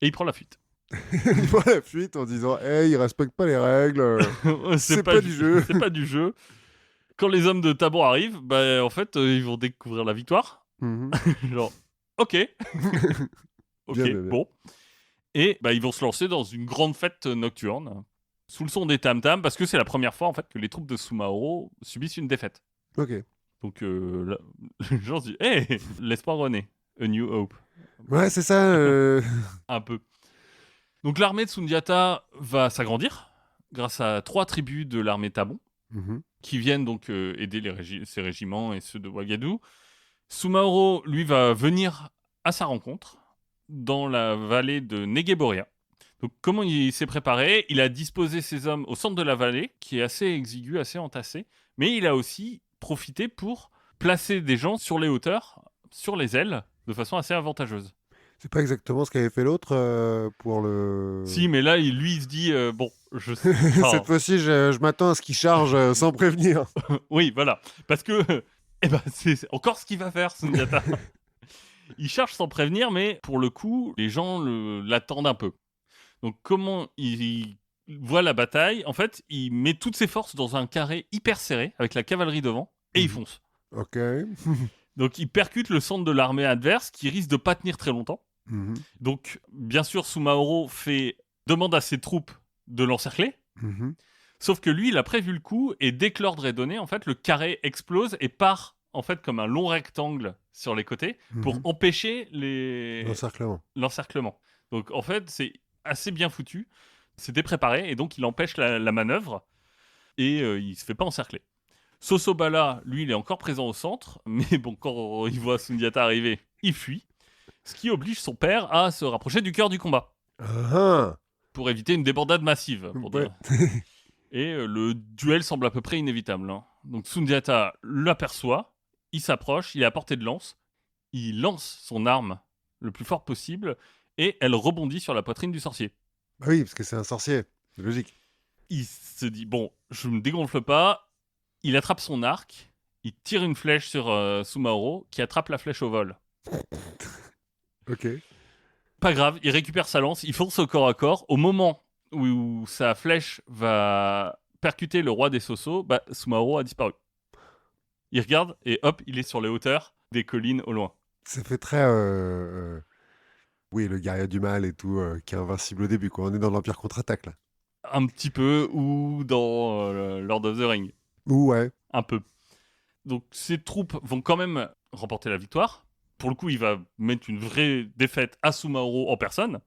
Et il prend la fuite. Il prend la fuite en disant « Hey, il respecte pas les règles, c'est pas du jeu. » C'est pas du jeu. Quand les hommes de Tabon arrivent, bah, en fait, ils vont découvrir la victoire. Genre, ok. Ok, Bien. bon. Et bah, ils vont se lancer dans une grande fête nocturne, sous le son des tam-tams, parce que c'est la première fois en fait que les troupes de Sumaoro subissent une défaite. Ok. Donc là, les gens se disent, hey, l'espoir renaît, a new hope. Ouais, c'est ça. Un peu. Donc l'armée de Sundiata va s'agrandir grâce à 3 tribus de l'armée Tabon qui viennent donc aider ces régiments et ceux de Ouagadougou. Sumaoro, lui, va venir à sa rencontre dans la vallée de Negueboria. Donc comment il s'est préparé? Il a disposé ses hommes au centre de la vallée, qui est assez exigu, assez entassé, mais il a aussi profité pour placer des gens sur les hauteurs, sur les ailes, de façon assez avantageuse. C'est pas exactement ce qu'avait fait l'autre pour le... Si, mais là, lui, il se dit, bon, je sais... Cette fois-ci, je m'attends à ce qu'il charge sans prévenir. Oui, voilà. Parce que, c'est encore ce qu'il va faire, Sundiata. Il charge sans prévenir, mais pour le coup, les gens l'attendent un peu. Donc, comment il voit la bataille? En fait, il met toutes ses forces dans un carré hyper serré, avec la cavalerie devant, et il fonce. Ok. Donc, il percute le centre de l'armée adverse, qui risque de pas tenir très longtemps. Donc, bien sûr, Sumaoro demande à ses troupes de l'encercler. Sauf que lui, il a prévu le coup, et dès que l'ordre est donné, en fait, le carré explose et part, en fait, comme un long rectangle sur les côtés, pour empêcher l'encerclement. Donc, en fait, c'est assez bien foutu. C'était préparé, et donc il empêche la manœuvre, et il se fait pas encercler. Soso Bala, lui, il est encore présent au centre, mais bon, quand il voit Sundiata arriver, il fuit. Ce qui oblige son père à se rapprocher du cœur du combat. Pour éviter une débandade massive. Et le duel semble à peu près inévitable. Donc Sundiata l'aperçoit, il s'approche, il est à portée de lance, il lance son arme le plus fort possible, et elle rebondit sur la poitrine du sorcier. Bah oui, parce que c'est un sorcier, c'est logique. Il se dit, bon, je me dégonfle pas, il attrape son arc, il tire une flèche sur Sumaoro, qui attrape la flèche au vol. Ok. Pas grave, il récupère sa lance, il fonce au corps à corps. Au moment où sa flèche va percuter le roi des Soso, Sumaoro a disparu. Il regarde et hop, il est sur les hauteurs des collines au loin. Ça fait très... Oui, le guerrier du mal et tout, qui est invincible au début, quoi. On est dans l'Empire contre-attaque, là. Un petit peu, ou dans Lord of the Rings. Ouais. Un peu. Donc ses troupes vont quand même remporter la victoire. Pour le coup, il va mettre une vraie défaite à Sumaoro en personne.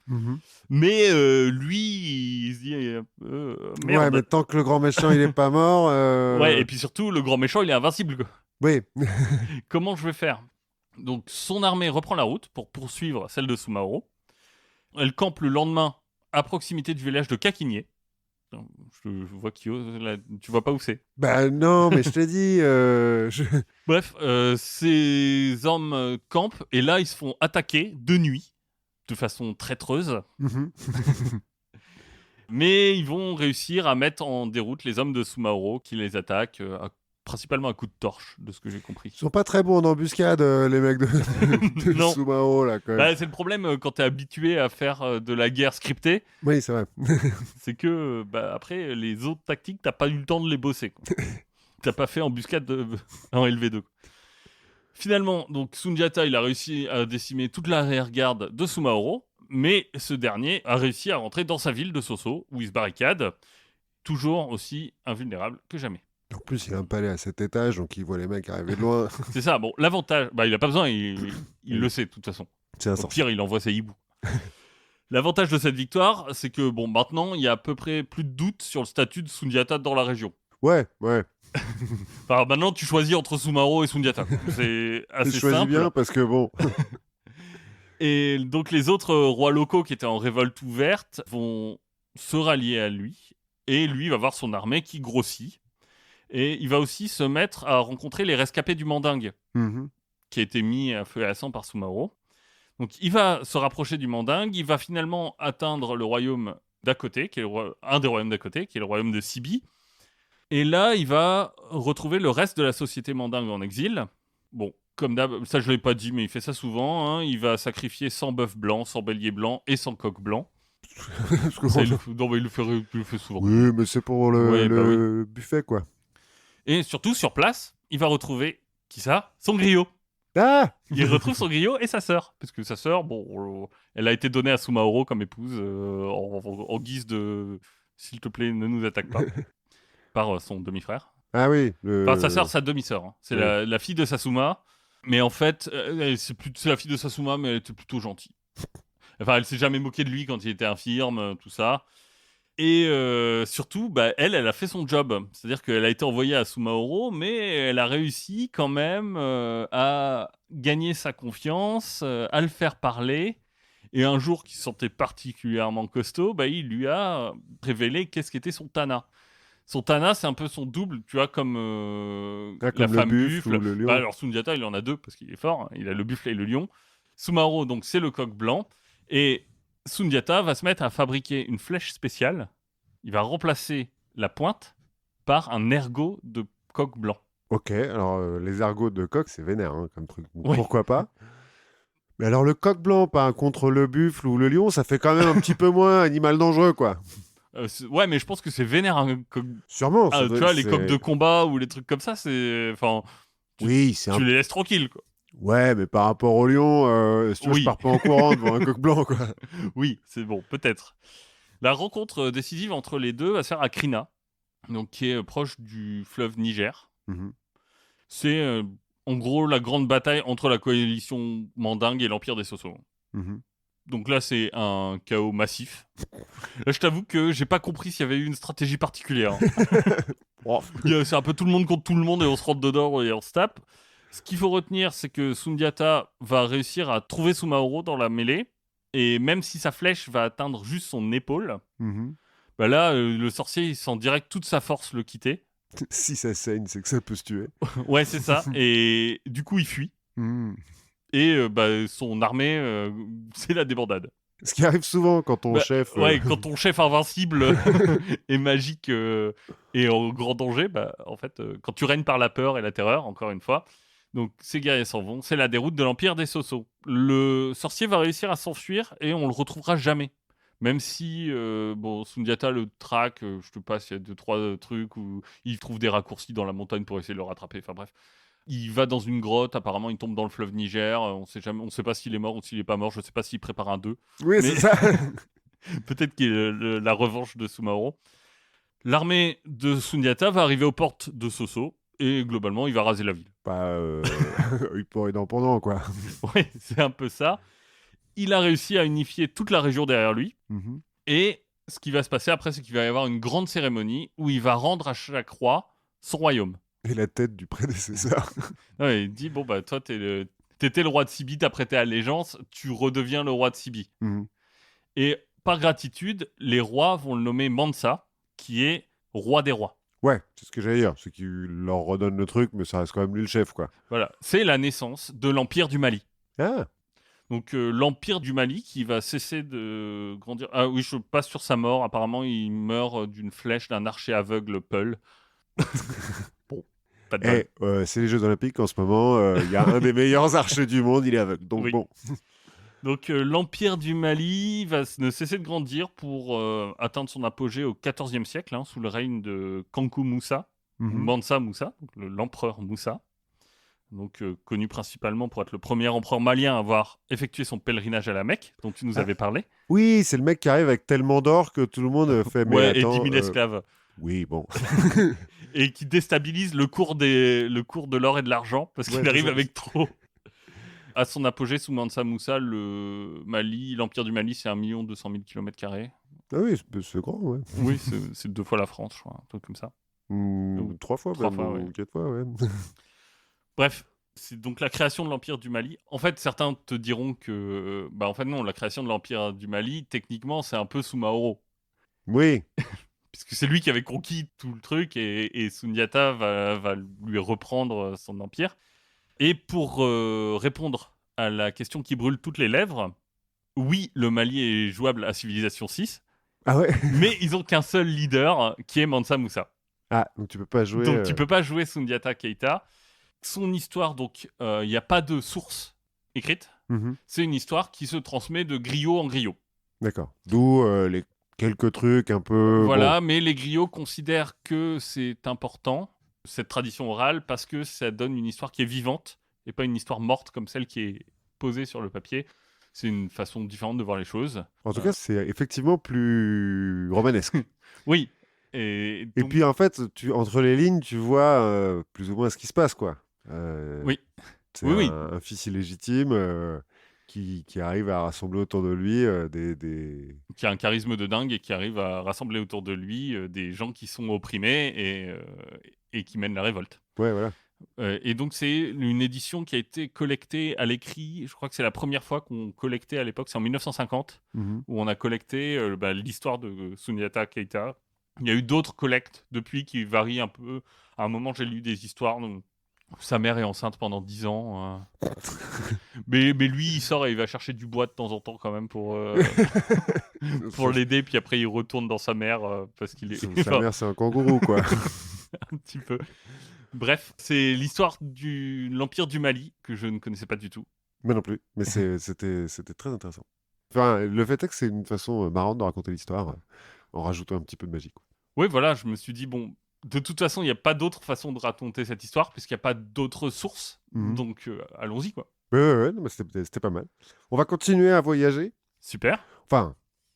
Mais lui, il se dit merde. Ouais, mais tant que le grand méchant, il est pas mort... Ouais, et puis surtout, le grand méchant, il est invincible, quoi. Oui. Comment je vais faire? Donc, son armée reprend la route pour poursuivre celle de Sumaoro. Elle campe le lendemain à proximité du village de Kakinié. Je vois là, tu vois pas où c'est. Bah non, mais je t'ai dit... Bref, ces hommes campent et là, ils se font attaquer de nuit, de façon traîtreuse. Mais ils vont réussir à mettre en déroute les hommes de Sumaoro qui les attaquent, principalement à coups de torche, de ce que j'ai compris. Ils sont pas très bons en embuscade, les mecs de Sumaoro, là, quand même. C'est le problème quand t'es habitué à faire de la guerre scriptée. Oui, c'est vrai. C'est que, après, les autres tactiques, t'as pas eu le temps de les bosser, quoi. T'as pas fait embuscade en LV2. Finalement, donc Sundiata, il a réussi à décimer toute l'arrière-garde de Sumaoro, mais ce dernier a réussi à rentrer dans sa ville de Soso, où il se barricade, toujours aussi invulnérable que jamais. En plus, il a un palais à 7 étages, donc il voit les mecs arriver de loin. C'est ça, bon, l'avantage, il a pas besoin, il le sait de toute façon. C'est un Au pire, il envoie ses hiboux. L'avantage de cette victoire, c'est que bon, maintenant, il y a à peu près plus de doute sur le statut de Sundiata dans la région. Ouais. Enfin, maintenant, tu choisis entre Sumaoro et Sundiata. C'est assez Je choisis simple. bien parce que bon. Et donc, les autres rois locaux qui étaient en révolte ouverte vont se rallier à lui. Et lui va voir son armée qui grossit. Et il va aussi se mettre à rencontrer les rescapés du Mandingue, qui a été mis à feu et à sang par Sumaoro. Donc, il va se rapprocher du Mandingue. Il va finalement atteindre le royaume d'à côté, qui est un des royaumes d'à côté, qui est le royaume de Sibi. Et là, il va retrouver le reste de la société mandingue en exil. Bon, comme d'hab, ça je l'ai pas dit, mais il fait ça souvent. Hein. Il va sacrifier 100 bœufs blancs, 100 béliers blancs et 100 coqs blancs. Ça, il le fait souvent. Oui, mais c'est pour le buffet, quoi. Et surtout, sur place, il va retrouver, qui ça ? Son griot. Ah Il retrouve son griot et sa sœur. Parce que sa sœur, bon, elle a été donnée à Sumaoro comme épouse en guise de « s'il te plaît, ne nous attaque pas ». Par son demi-frère. Ah oui. Enfin, sa sœur, sa demi-sœur. Hein. C'est oui. la fille de Sasuma. Mais en fait, c'est la fille de Sasuma, mais elle était plutôt gentille. Enfin, elle s'est jamais moquée de lui quand il était infirme, tout ça. Et surtout, elle a fait son job. C'est-à-dire qu'elle a été envoyée à Sumaoro, mais elle a réussi quand même à gagner sa confiance, à le faire parler. Et un jour qu'il se sentait particulièrement costaud, il lui a révélé qu'est-ce qu'était son Tana. Son Tana, c'est un peu son double, tu vois, comme la femme buffle. Ou le lion. Alors Sundiata, il en a deux parce qu'il est fort. Hein. Il a le buffle et le lion. Sumaoro, donc c'est le coq blanc. Et Sundiata va se mettre à fabriquer une flèche spéciale. Il va remplacer la pointe par un ergot de coq blanc. Ok, alors les ergots de coq, c'est vénère hein, comme truc. Oui. Pourquoi pas? Mais alors le coq blanc, pas contre le buffle ou le lion, ça fait quand même un petit peu moins animal dangereux, quoi. Ouais, mais je pense que c'est vénère un coq. Sûrement. Tu vois, les coqs de combat ou les trucs comme ça, c'est. Enfin. Oui, c'est tu les laisses tranquilles, quoi. Ouais, mais par rapport au lion, je pars pas en courant devant un coq blanc, quoi. Oui, c'est bon, peut-être. La rencontre décisive entre les deux va se faire à Krina, donc qui est proche du fleuve Niger. C'est en gros la grande bataille entre la coalition mandingue et l'Empire des Soso. Donc là, c'est un chaos massif. Là, je t'avoue que j'ai pas compris s'il y avait eu une stratégie particulière. C'est un peu tout le monde contre tout le monde et on se rentre dedans et on se tape. Ce qu'il faut retenir, c'est que Sundiata va réussir à trouver Sumaoro dans la mêlée. Et même si sa flèche va atteindre juste son épaule, là, le sorcier, il sent direct toute sa force le quitter. Si ça saigne, c'est que ça peut se tuer. Ouais, c'est ça. Et du coup, il fuit. Et son armée, c'est la débandade. Ce qui arrive souvent quand ton chef... Ouais, quand ton chef invincible est magique et en grand danger, en fait, quand tu règnes par la peur et la terreur, encore une fois, donc ces guerriers s'en vont, c'est la déroute de l'Empire des Soso. Le sorcier va réussir à s'enfuir et on le retrouvera jamais. Même si, Sundiata le traque, je te passe, il y a 2-3 trucs où il trouve des raccourcis dans la montagne pour essayer de le rattraper, enfin bref. Il va dans une grotte, apparemment il tombe dans le fleuve Niger, on sait pas s'il est mort ou s'il est pas mort, je sais pas s'il prépare un 2. Oui, c'est ça. Peut-être qu'il est la revanche de Sumaoro. L'armée de Sundiata va arriver aux portes de Soso, et globalement il va raser la ville. Il pourrait dans pendant, quoi. Oui, c'est un peu ça. Il a réussi à unifier toute la région derrière lui, et ce qui va se passer après, c'est qu'il va y avoir une grande cérémonie où il va rendre à chaque roi son royaume. Et la tête du prédécesseur. Ouais, il dit, toi, t'étais le roi de Sibi, t'as prêté allégeance, tu redeviens le roi de Sibi. Et par gratitude, les rois vont le nommer Mansa, qui est roi des rois. Ouais, c'est ce que j'allais dire. C'est qu'il leur redonne le truc, mais ça reste quand même lui le chef, quoi. Voilà, c'est la naissance de l'Empire du Mali. Ah. Donc l'Empire du Mali qui va cesser de grandir. Ah oui, je passe sur sa mort. Apparemment, il meurt d'une flèche d'un archer aveugle Peul. Bon, pas de bol. C'est les Jeux Olympiques en ce moment. Il y a un des meilleurs archers du monde, il est aveugle. Donc bon. Donc l'Empire du Mali va ne cesser de grandir pour atteindre son apogée au XIVe siècle, sous le règne de Kankou Moussa, Mansa Moussa, l'empereur Moussa. donc connu principalement pour être le premier empereur malien à avoir effectué son pèlerinage à la Mecque, dont tu nous avais parlé. Oui, c'est le mec qui arrive avec tellement d'or que tout le monde fait... mais Ouais, attends, et 10 000 esclaves. Oui, bon. Et qui déstabilise le cours de l'or et de l'argent, parce qu'il arrive avec trop. À son apogée, sous Mansa Moussa, l'Empire du Mali, c'est 1 200 000 km². Ah oui, c'est grand, ouais. Oui, c'est 2 fois la France, je crois, un truc comme ça. 3 fois, 3 même, fois, ou 4 fois, ouais. Bref, c'est donc la création de l'Empire du Mali. En fait, certains te diront que... en fait, non, la création de l'Empire du Mali, techniquement, c'est un peu Soumaoro. Oui. Puisque c'est lui qui avait conquis tout le truc, et Sundiata va lui reprendre son empire. Et pour répondre à la question qui brûle toutes les lèvres, oui, le Mali est jouable à Civilisation 6, Ah ouais. mais ils ont qu'un seul leader, qui est Mansa Moussa. Ah, donc tu peux pas jouer... Donc tu peux pas jouer Sundiata Keita. Son histoire, donc, il n'y a pas de source écrite. C'est une histoire qui se transmet de griot en griot. D'accord. D'où les quelques trucs un peu... Voilà, mais les griots considèrent que c'est important, cette tradition orale, parce que ça donne une histoire qui est vivante et pas une histoire morte comme celle qui est posée sur le papier. C'est une façon différente de voir les choses. En tout cas, c'est effectivement plus romanesque. Oui. Et puis, en fait, entre les lignes, tu vois plus ou moins ce qui se passe, quoi. Oui. C'est un fils illégitime qui arrive à rassembler autour de lui qui a un charisme de dingue et qui arrive à rassembler autour de lui des gens qui sont opprimés et qui mènent la révolte. Ouais, voilà. Et donc, c'est une édition qui a été collectée à l'écrit. Je crois que c'est la première fois qu'on collectait à l'époque. C'est en 1950, où on a collecté l'histoire de Sundiata Keita. Il y a eu d'autres collectes depuis qui varient un peu. À un moment, j'ai lu des histoires. Donc, sa mère est enceinte pendant 10 ans. Mais lui, il sort et il va chercher du bois de temps en temps quand même pour l'aider. Puis après, il retourne dans sa mère parce qu'il est... Sa mère, c'est un kangourou, quoi. Un petit peu. Bref, c'est l'histoire de l'Empire du Mali que je ne connaissais pas du tout. Moi non plus, mais c'était très intéressant. Enfin, le fait est que c'est une façon marrante de raconter l'histoire en rajoutant un petit peu de magie, quoi. Oui, voilà, je me suis dit, bon, de toute façon, il n'y a pas d'autre façon de raconter cette histoire puisqu'il n'y a pas d'autres sources. Donc, allons-y, quoi. Ouais, non, mais c'était pas mal. On va continuer à voyager. Super. Enfin,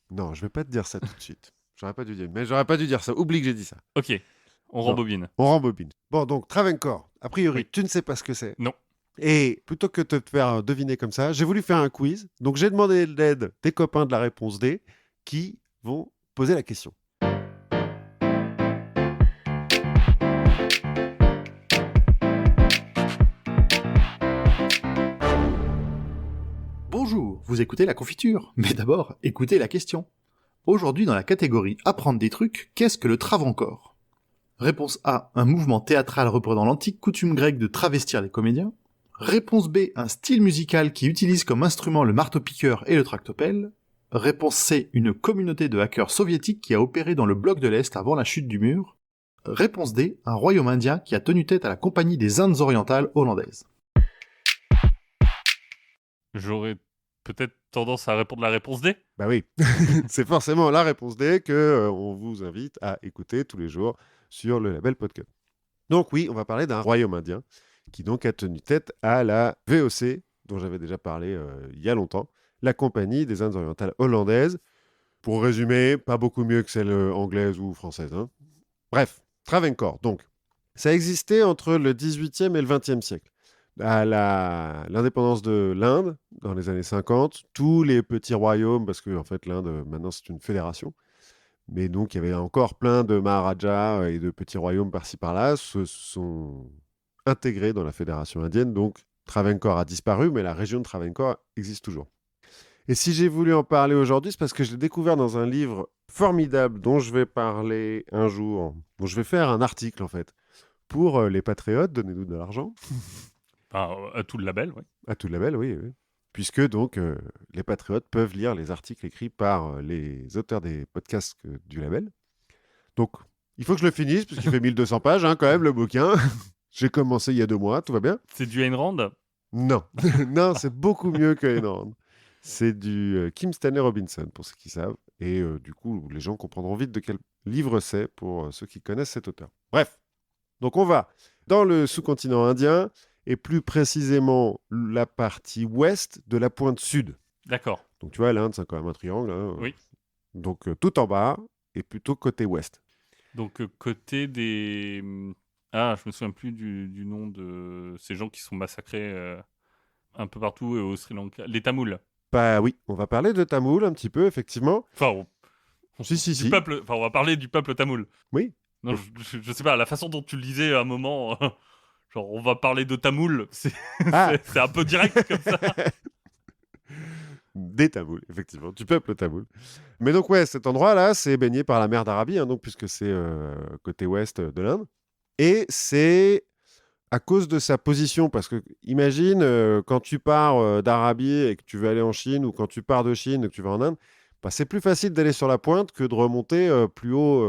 non, je vais pas te dire ça tout de suite. J'aurais pas dû dire ça. Oublie que j'ai dit ça. Ok, on rembobine. On rembobine. Bon, donc, Travancore, a priori, tu ne sais pas ce que c'est. Non. Et plutôt que de te faire deviner comme ça, j'ai voulu faire un quiz. Donc, j'ai demandé l'aide des copains de la réponse D qui vont poser la question. Bonjour, vous écoutez La Confiture, mais d'abord, écoutez la question. Aujourd'hui, dans la catégorie Apprendre des trucs, qu'est-ce que le Travancore ? Réponse A, un mouvement théâtral reprenant l'antique coutume grecque de travestir les comédiens. Réponse B, un style musical qui utilise comme instrument le marteau-piqueur et le tractopelle. Réponse C, une communauté de hackers soviétiques qui a opéré dans le bloc de l'Est avant la chute du mur. Réponse D, un royaume indien qui a tenu tête à la Compagnie des Indes orientales hollandaises. J'aurais peut-être tendance à répondre la réponse D. Bah oui, c'est forcément la réponse D que on vous invite à écouter tous les jours sur le label Podcast. Donc oui, on va parler d'un royaume indien qui donc a tenu tête à la VOC, dont j'avais déjà parlé il y a longtemps, la Compagnie des Indes orientales hollandaises. Pour résumer, pas beaucoup mieux que celle anglaise ou française, hein. Bref, Travancore, donc. Ça existait entre le 18e et le 20e siècle. À l'indépendance de l'Inde, dans les années 50, tous les petits royaumes, parce que en fait l'Inde maintenant c'est une fédération, mais donc il y avait encore plein de maharajas et de petits royaumes par-ci par-là, se sont intégrés dans la fédération indienne, donc Travancore a disparu, mais la région de Travancore existe toujours. Et si j'ai voulu en parler aujourd'hui, c'est parce que je l'ai découvert dans un livre formidable dont je vais parler un jour, dont je vais faire un article en fait, pour les patriotes, donnez-nous de l'argent. À tout le label, oui. À tout le label, oui. Puisque donc les patriotes peuvent lire les articles écrits par les auteurs des podcasts du label. Donc, il faut que je le finisse, parce qu'il fait 1200 pages, hein, quand même, le bouquin. J'ai commencé il y a 2 mois, tout va bien. C'est du Ayn Rand ? Non, non, c'est beaucoup mieux que Ayn Rand. C'est du Kim Stanley Robinson, pour ceux qui savent. Et du coup, les gens comprendront vite de quel livre c'est, pour ceux qui connaissent cet auteur. Bref, donc on va dans le sous-continent indien. et plus précisément la partie ouest de la pointe sud. D'accord. Donc tu vois, l'Inde, c'est quand même un triangle. Hein. Oui. Donc tout en bas et plutôt côté ouest. Donc, côté des... Ah, je me souviens plus du nom de ces gens qui sont massacrés un peu partout au Sri Lanka. Les Tamouls. Bah oui, on va parler de Tamoul un petit peu, effectivement. Enfin, Si. peuple... enfin, on va parler du peuple tamoul. Oui. Non, je sais pas, la façon dont tu le disais à un moment, genre on va parler de tamoul, Ah. c'est un peu direct comme ça. Des Tamouls, effectivement, du peuple Tamoul. Mais donc, ouais, cet endroit-là, c'est baigné par la mer d'Arabie, hein, donc, puisque c'est côté ouest de l'Inde. Et c'est à cause de sa position, parce que imagine, quand tu pars d'Arabie et que tu veux aller en Chine, ou quand tu pars de Chine et que tu vas en Inde, bah, c'est plus facile d'aller sur la pointe que de remonter plus haut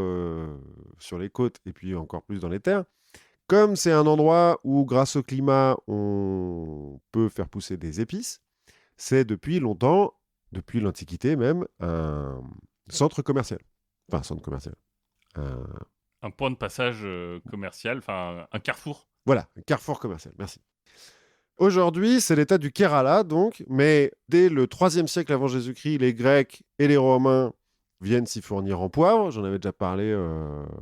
sur les côtes, et puis encore plus dans les terres. Comme c'est un endroit où, grâce au climat, on peut faire pousser des épices, c'est depuis longtemps, depuis l'Antiquité même, un centre commercial. Enfin, un centre commercial. Un point de passage commercial, enfin un carrefour. Voilà, un carrefour commercial, merci. Aujourd'hui, c'est l'état du Kerala, donc, mais dès le 3e siècle avant Jésus-Christ, les Grecs et les Romains viennent s'y fournir en poivre. J'en avais déjà parlé au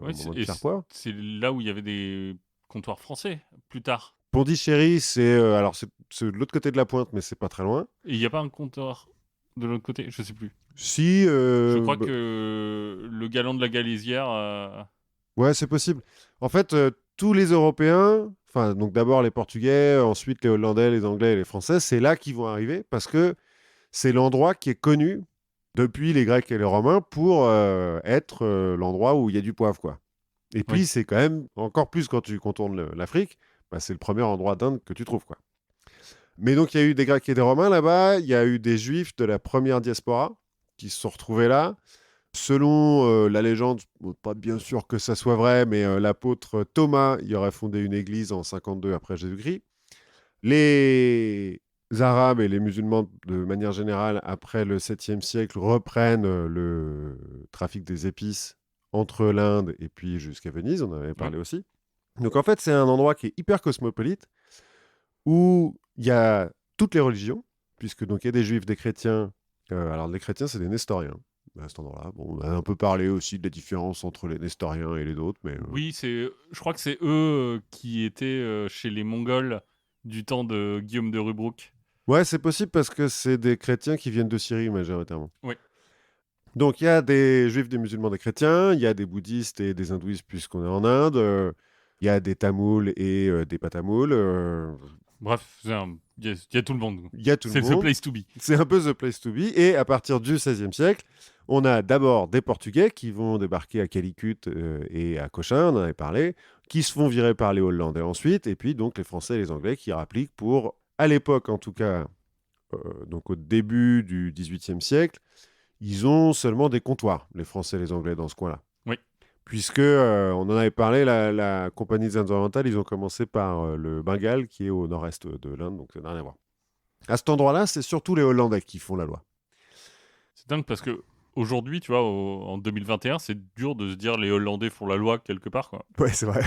moment de faire poivre. C'est là où il y avait des comptoirs français, plus tard. Pondichéry, c'est de l'autre côté de la pointe, mais c'est pas très loin. Et il n'y a pas un comptoir de l'autre côté, je sais plus. Si. Je crois que le galant de la Galésière... Ouais, c'est possible. En fait, tous les Européens, enfin, donc d'abord les Portugais, ensuite les Hollandais, les Anglais et les Français, c'est là qu'ils vont arriver parce que c'est l'endroit qui est connu depuis les Grecs et les Romains pour être l'endroit où il y a du poivre, quoi. Et puis, c'est quand même, encore plus quand tu contournes l'Afrique, bah, c'est le premier endroit d'Inde que tu trouves, quoi. Mais donc, il y a eu des Grecs et des Romains là-bas, il y a eu des Juifs de la première diaspora qui se sont retrouvés là. Selon la légende, pas bien sûr que ça soit vrai, mais l'apôtre Thomas y aurait fondé une église en 52 après Jésus-Christ. Les Arabes et les musulmans, de manière générale, après le 7e siècle, reprennent le trafic des épices entre l'Inde et puis jusqu'à Venise, on en avait parlé aussi. Donc en fait, c'est un endroit qui est hyper cosmopolite, où il y a toutes les religions, puisque donc il y a des juifs, des chrétiens. Alors les chrétiens, c'est des nestoriens. À cet endroit-là. Bon, on a un peu parlé aussi de la différence entre les nestoriens et les autres, mais... Oui, je crois que c'est eux qui étaient chez les Mongols du temps de Guillaume de Rubruck. Ouais, c'est possible parce que c'est des chrétiens qui viennent de Syrie, majoritairement. Oui. Donc, il y a des juifs, des musulmans, des chrétiens, il y a des bouddhistes et des hindouistes, puisqu'on est en Inde, il y a des tamouls et des pas tamouls. Bref, il y a tout le monde. Il y a tout le monde. C'est the place to be. C'est un peu the place to be. Et à partir du XVIe siècle, on a d'abord des Portugais qui vont débarquer à Calicut et à Cochin, on en avait parlé, qui se font virer par les Hollandais ensuite, et puis donc les Français et les Anglais qui rappliquent pour, à l'époque en tout cas, donc au début du XVIIIe siècle, ils ont seulement des comptoirs, les Français et les Anglais, dans ce coin-là. Oui. Puisque, on en avait parlé, la Compagnie des Indes orientales, ils ont commencé par le Bengale, qui est au nord-est de l'Inde, donc ça n'a rien à voir. À cet endroit-là, c'est surtout les Hollandais qui font la loi. C'est dingue parce que aujourd'hui, tu vois, en 2021, c'est dur de se dire les Hollandais font la loi quelque part, quoi. Ouais, c'est vrai.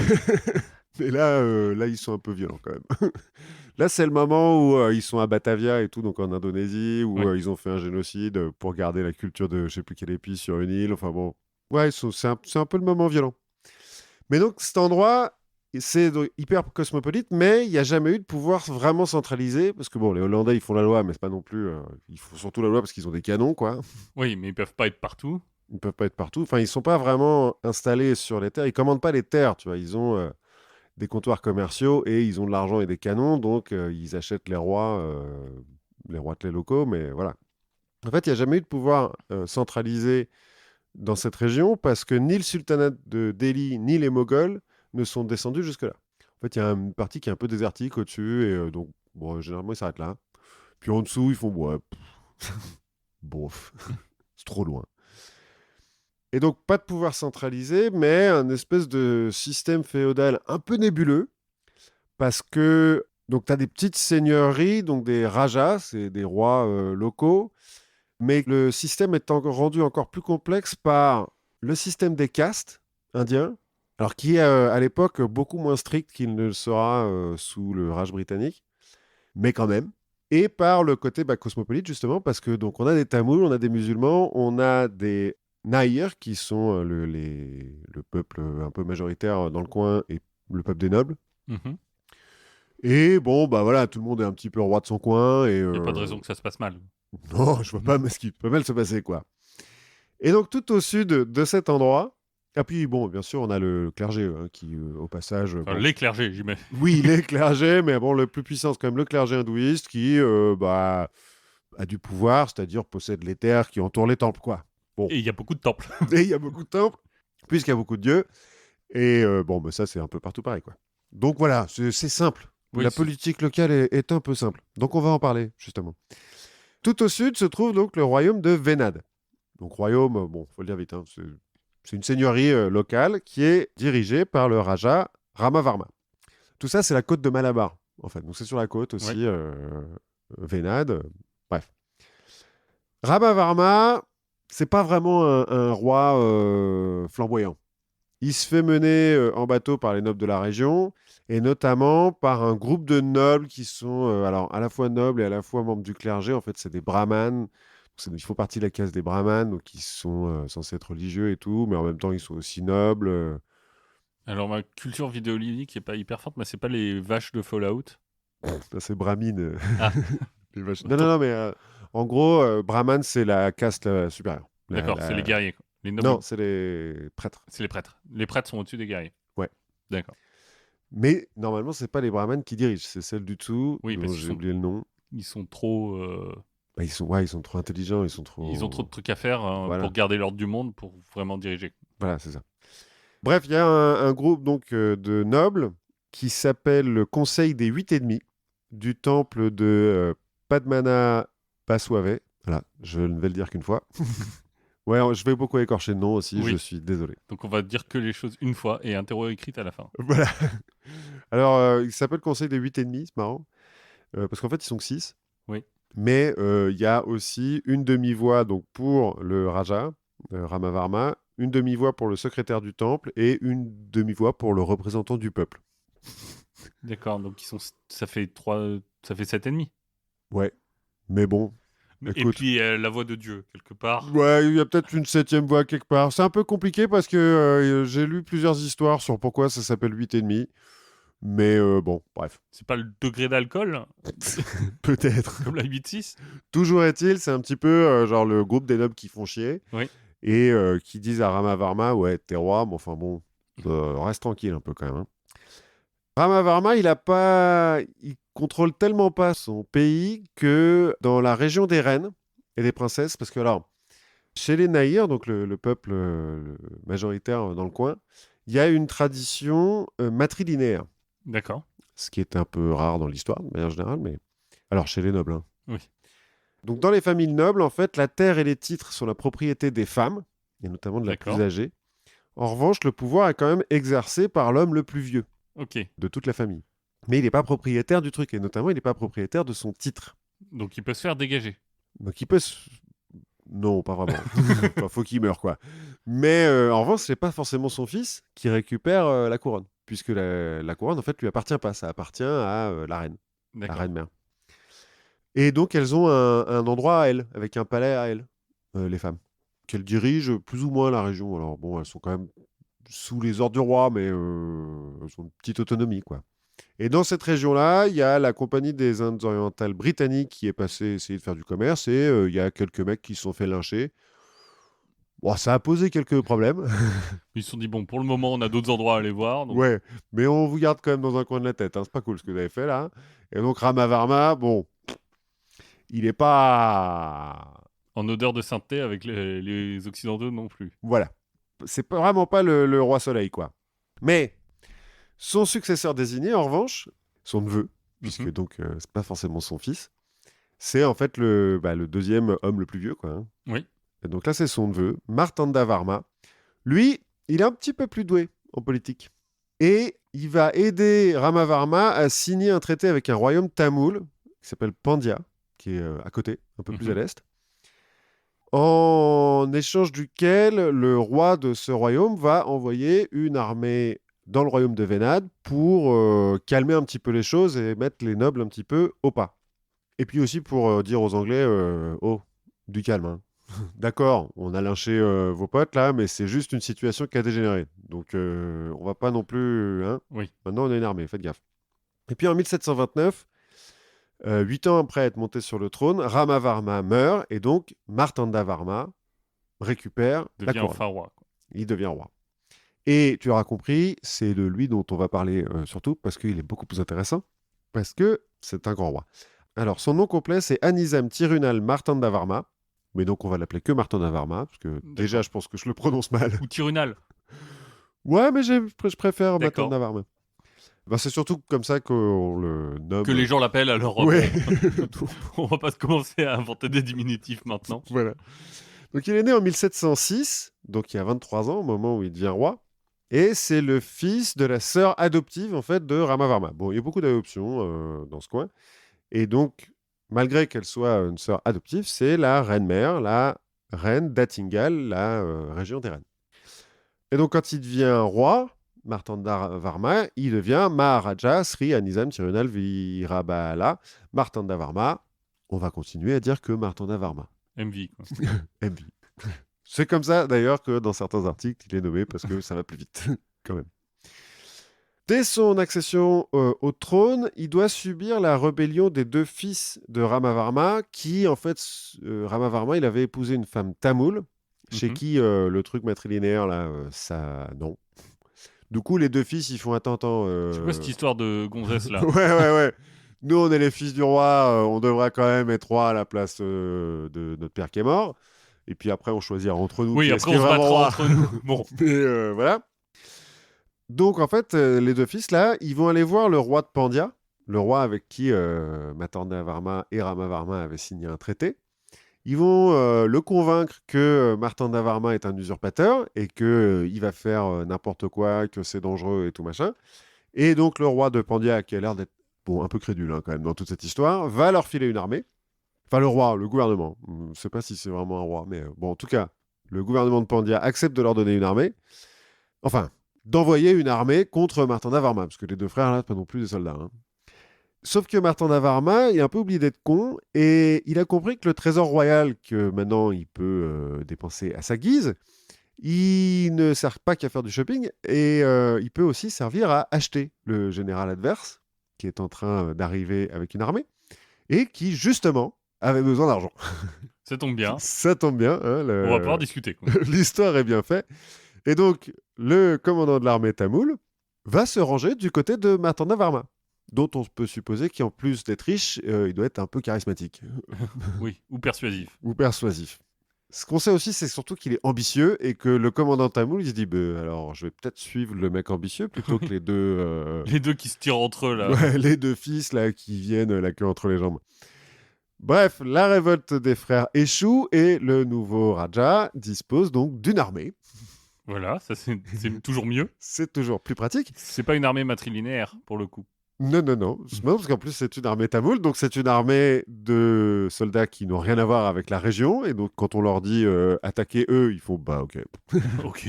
Mais là, ils sont un peu violents quand même. Là, c'est le moment où ils sont à Batavia et tout, donc en Indonésie, où ils ont fait un génocide pour garder la culture de je sais plus quelle épice sur une île. Enfin bon, ouais, c'est un peu le moment violent. Mais donc, cet endroit, c'est hyper cosmopolite, mais il n'y a jamais eu de pouvoir vraiment centralisé, parce que bon, les Hollandais, ils font la loi, mais c'est pas non plus... ils font surtout la loi parce qu'ils ont des canons, quoi. Oui, mais ils peuvent pas être partout. Ils peuvent pas être partout. Enfin, ils sont pas vraiment installés sur les terres. Ils commandent pas les terres, tu vois. Ils ont des comptoirs commerciaux et ils ont de l'argent et des canons, donc ils achètent les rois de les locaux, mais voilà. En fait, il n'y a jamais eu de pouvoir centralisé dans cette région parce que ni le sultanat de Delhi ni les Moghols ne sont descendus jusque-là. En fait, il y a une partie qui est un peu désertique au-dessus et donc, bon, généralement, ils s'arrêtent là. Puis en dessous, ils font, ouais, bof, c'est trop loin. Et donc, pas de pouvoir centralisé, mais un espèce de système féodal un peu nébuleux, parce que donc tu as des petites seigneuries, donc des rajas, c'est des rois locaux, mais le système est rendu encore plus complexe par le système des castes indiens, Alors qui est à l'époque beaucoup moins strict qu'il ne le sera sous le Raj britannique, mais quand même. Et par le côté cosmopolite justement, parce que donc on a des Tamouls, on a des musulmans, on a des Naïrs qui sont le peuple un peu majoritaire dans le coin et le peuple des nobles. Mhm. Et bon, bah voilà, tout le monde est un petit peu roi de son coin. Et, Il n'y a pas de raison que ça se passe mal. non, je vois pas ce qui peut mal se passer, quoi. Et donc, tout au sud de cet endroit, ah puis bon, bien sûr, on a le clergé qui, au passage... Enfin, bon, les clergés, j'imagine. oui, les clergés, mais bon, le plus puissant, c'est quand même le clergé hindouiste qui a du pouvoir, c'est-à-dire possède les terres qui entourent les temples, quoi. Bon. Et il y a beaucoup de temples. Et il y a beaucoup de temples, puisqu'il y a beaucoup de dieux. Et bon, ça, c'est un peu partout pareil, quoi. Donc voilà, c'est simple. Oui, La politique locale est un peu simple. Donc on va en parler, justement. Tout au sud se trouve donc le royaume de Venad. Donc royaume, bon, faut le dire vite, hein, c'est une seigneurie locale qui est dirigée par le Raja Ramavarma. Tout ça, c'est la côte de Malabar, en fait. Donc c'est sur la côte aussi, Venad. Bref. Ramavarma, c'est pas vraiment un roi flamboyant. Il se fait mener en bateau par les nobles de la région, et notamment par un groupe de nobles qui sont alors à la fois nobles et à la fois membres du clergé. En fait, c'est des brahmanes. Ils font partie de la case des brahmanes, donc ils sont censés être religieux et tout, mais en même temps, ils sont aussi nobles. Alors, ma culture vidéoludique n'est pas hyper forte, mais c'est pas les vaches de Fallout. Ça, c'est brahmine. Ah. Les vaches. Non, mais en gros, brahman, c'est la caste supérieure. D'accord, c'est les guerriers. Les nobles. Non, c'est les prêtres. C'est les prêtres. Les prêtres sont au-dessus des guerriers. Ouais. D'accord. Mais normalement, c'est pas les brahmanes qui dirigent, c'est celle du dessous, Oui, dont parce j'ai qu'ils oublié le nom. Ils sont trop. Ils sont trop intelligents, ils sont trop... Ils ont trop de trucs à faire Voilà. pour garder l'ordre du monde, pour vraiment diriger. Voilà, c'est ça. Bref, il y a un groupe donc de nobles qui s'appelle le Conseil des 8 ennemis du temple de Padmana Baswave. Voilà, je ne vais le dire qu'une fois. Ouais, je vais beaucoup écorcher le nom aussi, Oui. je suis désolé. Donc on va dire que les choses une fois et interro écrite à la fin. Voilà. Alors, il s'appelle Conseil des 8 ennemis, c'est marrant. Parce qu'en fait, ils sont que 6. Oui. Mais il y a aussi une demi-voix donc, pour le Raja, Ramavarma, une demi-voix pour le secrétaire du temple et une demi-voix pour le représentant du peuple. D'accord, donc ça fait 7 ennemis. Ouais, mais bon. Et Écoute. puis la voix de Dieu, quelque part. Ouais, il y a peut-être une 7e voix quelque part. C'est un peu compliqué parce que j'ai lu plusieurs histoires sur pourquoi ça s'appelle 8 ennemis. Mais bon, bref. C'est pas le degré d'alcool, Peut-être. comme la 8-6. Toujours est-il, c'est un petit peu genre le groupe des nobles qui font chier. Oui. Et qui disent à Ramavarma, ouais, t'es roi, mais enfin bon, reste tranquille un peu quand même. Hein. Ramavarma, il contrôle tellement pas son pays que dans la région des reines et des princesses, parce que alors, chez les Naïrs, donc le peuple majoritaire dans le coin, il y a une tradition matrilinéaire. D'accord. Ce qui est un peu rare dans l'histoire, de manière générale, mais alors chez les nobles. Hein. Oui. Donc dans les familles nobles, en fait, la terre et les titres sont la propriété des femmes, et notamment de la plus âgée. En revanche, le pouvoir est quand même exercé par l'homme le plus vieux de toute la famille. Mais il n'est pas propriétaire du truc, et notamment, il n'est pas propriétaire de son titre. Donc il peut se faire dégager. Donc il peut se... Non, pas vraiment. Enfin, faut qu'il meure, quoi. Mais en revanche, c'est pas forcément son fils qui récupère la couronne, puisque la couronne, en fait, lui appartient pas. Ça appartient à la reine, la reine-mère. Et donc, elles ont un endroit à elles, avec un palais à elles, les femmes, qu'elles dirigent plus ou moins la région. Alors bon, elles sont quand même sous les ordres du roi, mais elles ont une petite autonomie, quoi. Et dans cette région-là, il y a la Compagnie des Indes orientales britanniques qui est passée essayer de faire du commerce, et il y a quelques mecs qui se sont fait lyncher. Bon, ça a posé quelques problèmes. Ils se sont dit, bon, pour le moment, on a d'autres endroits à aller voir. Donc... Ouais, mais on vous garde quand même dans un coin de la tête. Hein. C'est pas cool ce que vous avez fait là. Et donc Ramavarma, bon, il est pas... En odeur de sainteté avec les Occidentaux non plus. Voilà. C'est vraiment pas le roi soleil, quoi. Mais son successeur désigné, en revanche, son neveu, puisque donc c'est pas forcément son fils, c'est en fait le deuxième homme le plus vieux, quoi. Hein. Oui. Et donc là, c'est son neveu, Martandavarma. Lui, il est un petit peu plus doué en politique. Et il va aider Ramavarma à signer un traité avec un royaume tamoul qui s'appelle Pandya, qui est à côté, un peu plus à l'est. en échange duquel le roi de ce royaume va envoyer une armée dans le royaume de Vénade pour calmer un petit peu les choses et mettre les nobles un petit peu au pas. Et puis aussi pour dire aux Anglais, oh, du calme, hein. D'accord, on a lynché vos potes là, mais c'est juste une situation qui a dégénéré. Donc on va pas non plus... Hein. Oui. Maintenant on a une armée, faites gaffe. Et puis en 1729, 8 ans après être monté sur le trône, Ramavarma meurt et donc Martandavarma récupère la Devient couronne. enfin roi. Quoi. Il devient roi. Et tu auras compris, c'est de lui dont on va parler surtout parce qu'il est beaucoup plus intéressant, parce que c'est un grand roi. Alors son nom complet c'est Anizam Tirunal Martandavarma, mais donc on va l'appeler que Martandavarma, parce que déjà je pense que je le prononce mal. Ou Tirunal. Ouais, mais je préfère D'accord. Martandavarma. Ben, c'est surtout comme ça qu'on le nomme. Que les gens l'appellent, alors Ouais. on va pas commencer à inventer des diminutifs maintenant. Voilà. Donc il est né en 1706, donc il y a 23 ans au moment où il devient roi. Et c'est le fils de la sœur adoptive en fait de Ramavarma. Bon, il y a beaucoup d'adoptions dans ce coin. Et donc, malgré qu'elle soit une sœur adoptive, c'est la reine-mère, la reine d'Attingal, la région des reines. Et donc, quand il devient roi, Martandavarma, il devient Maharaja Sri Anizam Tirunal Virabala Martandavarma. On va continuer à dire que Martandavarma. MV, quoi. MV. C'est comme ça, d'ailleurs, que dans certains articles, il est nommé parce que ça va plus vite, quand même. Dès son accession au trône, il doit subir la rébellion des deux fils de Ramavarma, qui, en fait, Ramavarma, il avait épousé une femme tamoule, chez qui le truc matrilinéaire, là, ça, non. Du coup, les deux fils, ils font attends. C'est quoi cette histoire de gonzesse, là? Ouais. Nous, on est les fils du roi, on devrait quand même être roi à la place de notre père qui est mort. Et puis après, on choisira entre nous. Oui, après, on se battra entre nous. Bon. Et voilà. Donc, en fait, les deux fils, là, ils vont aller voir le roi de Pandya, le roi avec qui Martandavarma et Ramavarma avaient signé un traité. Ils vont le convaincre que Martandavarma est un usurpateur et qu'il va faire n'importe quoi, que c'est dangereux et tout machin. Et donc, le roi de Pandya, qui a l'air d'être un peu crédule quand même dans toute cette histoire, va leur filer une armée. Enfin, le roi, le gouvernement. Je ne sais pas si c'est vraiment un roi, mais bon, en tout cas, le gouvernement de Pandya accepte de leur donner une armée. Enfin, d'envoyer une armée contre Martandavarma, parce que les deux frères, là, pas non plus des soldats. Hein. Sauf que Martandavarma, il a un peu oublié d'être con, et il a compris que le trésor royal, que maintenant il peut dépenser à sa guise, il ne sert pas qu'à faire du shopping, et il peut aussi servir à acheter le général adverse, qui est en train d'arriver avec une armée, et qui, justement, avait besoin d'argent. Ça tombe bien. Ça tombe bien. Hein, On va pouvoir discuter. Quoi. L'histoire est bien faite. Et donc, le commandant de l'armée tamoule va se ranger du côté de Martandavarma, dont on peut supposer qu'en plus d'être riche, il doit être un peu charismatique. Oui, ou persuasif. Ou persuasif. Ce qu'on sait aussi, c'est surtout qu'il est ambitieux et que le commandant tamoul, il se dit alors, je vais peut-être suivre le mec ambitieux plutôt que les deux... Les deux qui se tirent entre eux, là. Ouais, les deux fils, là, qui viennent la queue entre les jambes. Bref, la révolte des frères échoue et le nouveau Raja dispose donc d'une armée. Voilà, ça c'est toujours mieux. C'est toujours plus pratique. C'est pas une armée matrilinéaire, pour le coup. Non, parce qu'en plus, c'est une armée tamoule, donc c'est une armée de soldats qui n'ont rien à voir avec la région, et donc quand on leur dit attaquer eux, ils font ok. Ok,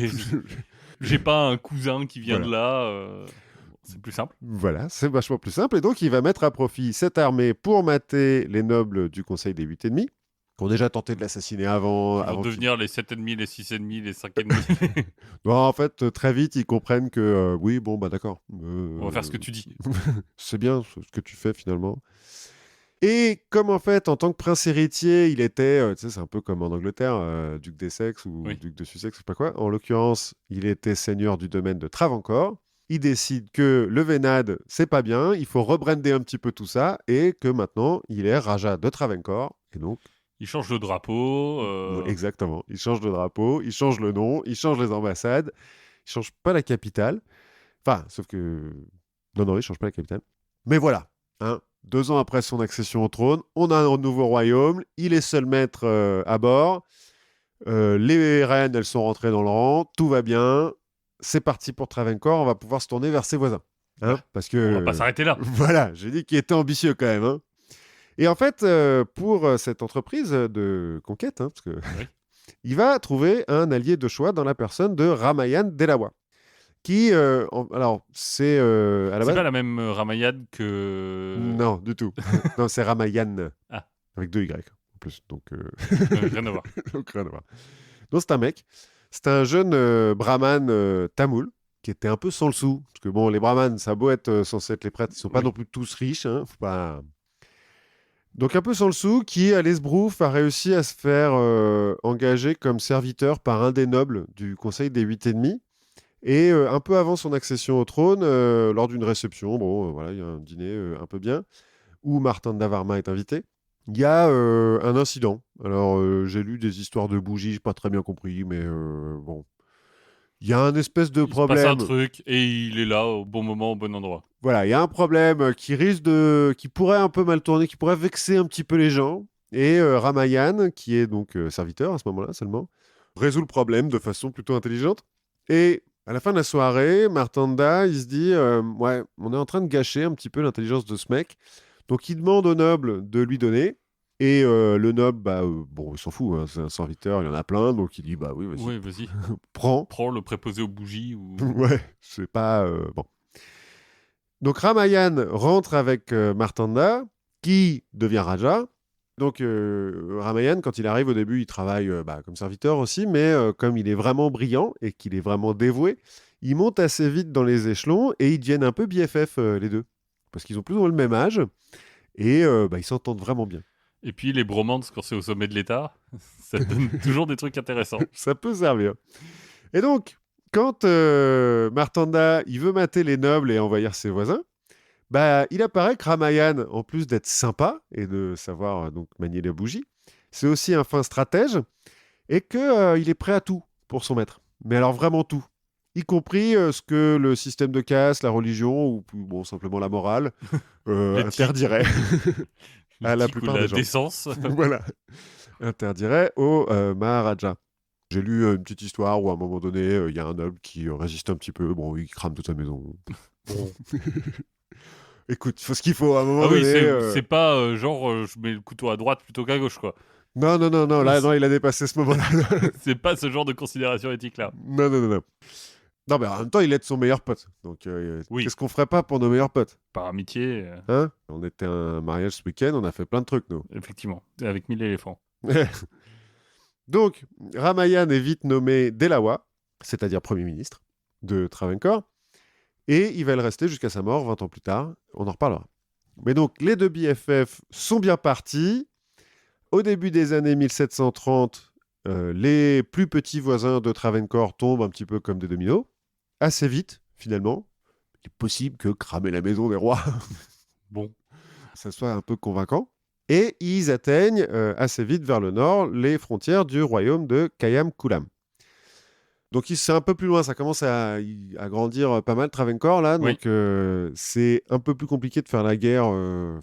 j'ai pas un cousin qui vient de là, c'est plus simple. Voilà, c'est vachement plus simple, et donc il va mettre à profit cette armée pour mater les nobles du Conseil des 8,5, qui ont déjà tenté de l'assassiner avant. Ils vont devenir les 7,5, les 6,5, les 5,5. Non, en fait, très vite, ils comprennent que oui, bon, bah d'accord. On va faire ce que tu dis. C'est bien ce que tu fais finalement. Et comme en fait, en tant que prince héritier, il était, tu sais, c'est un peu comme en Angleterre, duc d'Essex ou duc de Sussex, je sais pas quoi. En l'occurrence, il était seigneur du domaine de Travancore. Il décide que le Vénade, c'est pas bien, il faut rebrander un petit peu tout ça, et que maintenant, il est Raja de Travancore. Et donc, il change le drapeau. Exactement. Il change le drapeau, il change le nom, il change les ambassades, il change pas la capitale. Enfin, sauf que... Non, il change pas la capitale. Mais voilà, hein, 2 ans après son accession au trône, on a un nouveau royaume, il est seul maître à bord, les reines, elles sont rentrées dans le rang, tout va bien, c'est parti pour Travancore, on va pouvoir se tourner vers ses voisins. Hein, parce que... On va pas s'arrêter là. Voilà, j'ai dit qu'il était ambitieux quand même. Hein. Et en fait, pour cette entreprise de conquête, parce que Oui. il va trouver un allié de choix dans la personne de Ramayan Delawa, qui, alors, c'est à la C'est base... pas la même Ramayad que. Non, du tout. Non, c'est Ramayan, Ah. avec 2 Y en plus, donc, Rien à voir. donc rien à voir. Donc c'est un mec, c'est un jeune brahman tamoul, qui était un peu sans le sou, parce que bon, les brahmanes, ça a beau être censé être les prêtres, ils sont pas Oui. non plus tous riches, hein, faut pas... Donc un peu sans le sou, qui, à l'esbrouf, a réussi à se faire engager comme serviteur par un des nobles du Conseil des 8 ennemis. Et un peu avant son accession au trône, lors d'une réception, bon, voilà, il y a un dîner un peu bien, où Martanda Varma est invité, il y a un incident. Alors, j'ai lu des histoires de bougies, j'ai pas très bien compris, mais bon. Il y a un espèce de Il se passe un problème. truc et il est là au bon moment, au bon endroit. Voilà, il y a un problème qui risque de... qui pourrait un peu mal tourner, qui pourrait vexer un petit peu les gens. Et Ramayan, qui est donc serviteur à ce moment-là seulement, résout le problème de façon plutôt intelligente. Et à la fin de la soirée, Martanda, il se dit ouais, on est en train de gâcher un petit peu l'intelligence de ce mec. Donc il demande au noble de lui donner. Et le noble, bah, bon, il s'en fout, hein, c'est un serviteur, il y en a plein. Donc il dit bah oui, vas-y, Oui, vas-y. prends. Prends le préposé aux bougies ou. Ouais, c'est pas... bon. Donc Ramayan rentre avec Martanda, qui devient Raja. Donc Ramayan, quand il arrive au début, il travaille comme serviteur aussi, mais comme il est vraiment brillant et qu'il est vraiment dévoué, il monte assez vite dans les échelons et ils deviennent un peu BFF les deux. Parce qu'ils ont plus ou moins le même âge et ils s'entendent vraiment bien. Et puis les bromances quand c'est au sommet de l'État, ça te donne toujours des trucs intéressants. Ça peut servir. Et donc, quand Martanda, il veut mater les nobles et envahir ses voisins, bah, il apparaît que Ramayan, en plus d'être sympa et de savoir donc manier les bougies, c'est aussi un fin stratège et qu'il est prêt à tout pour son maître. Mais alors vraiment tout. Y compris ce que le système de caste, la religion ou bon, simplement la morale L'éthique. interdirait à la L'éthique ou plupart la des gens. décence. Voilà. Interdirait au Maharaja. J'ai lu une petite histoire où à un moment donné, il y a un noble qui résiste un petit peu. Bon, il crame toute sa maison. Bon. Écoute, il faut ce qu'il faut à un moment Ah oui, donné. c'est pas genre je mets le couteau à droite plutôt qu'à gauche, quoi. Non, là, non, il a dépassé ce moment-là. C'est pas ce genre de considération éthique-là. Non. Non, mais en même temps, il aide son meilleur pote. Donc, Oui. qu'est-ce qu'on ferait pas pour nos meilleurs potes? Par amitié, Hein? On était à un mariage ce week-end, on a fait plein de trucs, nous. effectivement, avec 1000 éléphants. Donc, Ramayan est vite nommé Delawa, c'est-à-dire Premier ministre de Travancore, et il va le rester jusqu'à sa mort 20 ans plus tard. On en reparlera. Mais donc, les deux BFF sont bien partis. Au début des années 1730, les plus petits voisins de Travancore tombent un petit peu comme des dominos. Assez vite, finalement. Il est possible que cramer la maison des rois, Bon, ça soit un peu convaincant. Et ils atteignent assez vite vers le nord les frontières du royaume de Kayam Kulam. Donc c'est un peu plus loin, ça commence à grandir pas mal Travancore là, Oui. donc c'est un peu plus compliqué de faire la guerre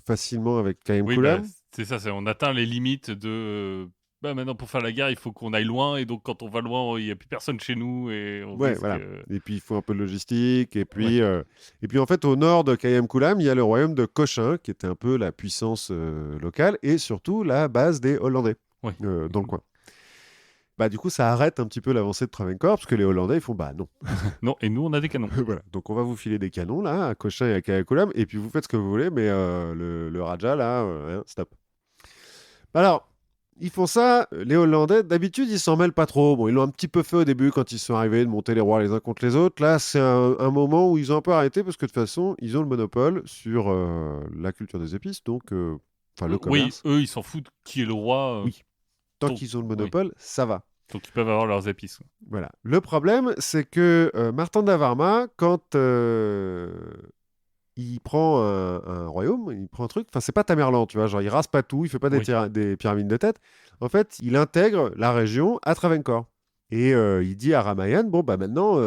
facilement avec Kayam oui, Kulam. c'est ça, on atteint les limites de. Maintenant, pour faire la guerre, il faut qu'on aille loin, et donc quand on va loin, il n'y a plus personne chez nous, et on Ouais, risque, voilà. Et puis il faut un peu de logistique. Et puis en fait, au nord de Kayam Kulam, il y a le royaume de Cochin, qui était un peu la puissance locale et surtout la base des Hollandais Oui. dans le coin. Bah, du coup, ça arrête un petit peu l'avancée de Travancore, parce que les Hollandais, ils font bah non. Non, et nous, on a des canons. Voilà. Donc on va vous filer des canons là, à Cochin et à Kayam Kulam, et puis vous faites ce que vous voulez, mais le Raja là, stop. Alors. Ils font ça, les Hollandais, d'habitude, ils s'en mêlent pas trop. Bon, ils l'ont un petit peu fait au début quand ils sont arrivés de monter les rois les uns contre les autres. Là, c'est un moment où ils ont un peu arrêté parce que de toute façon, ils ont le monopole sur la culture des épices, donc le commerce. Oui, eux, ils s'en foutent qui est le roi. Oui. Tant donc, qu'ils ont le monopole, ça va. Donc ils peuvent avoir leurs épices. Voilà. Le problème, c'est que Martanda Varma, quand il prend un royaume, il prend un truc. Enfin, c'est pas Tamerlan, tu vois. Genre, il rase pas tout, il fait pas des pyramides de tête. En fait, il intègre la région à Travancore. Et il dit à Ramayan, bon, bah maintenant,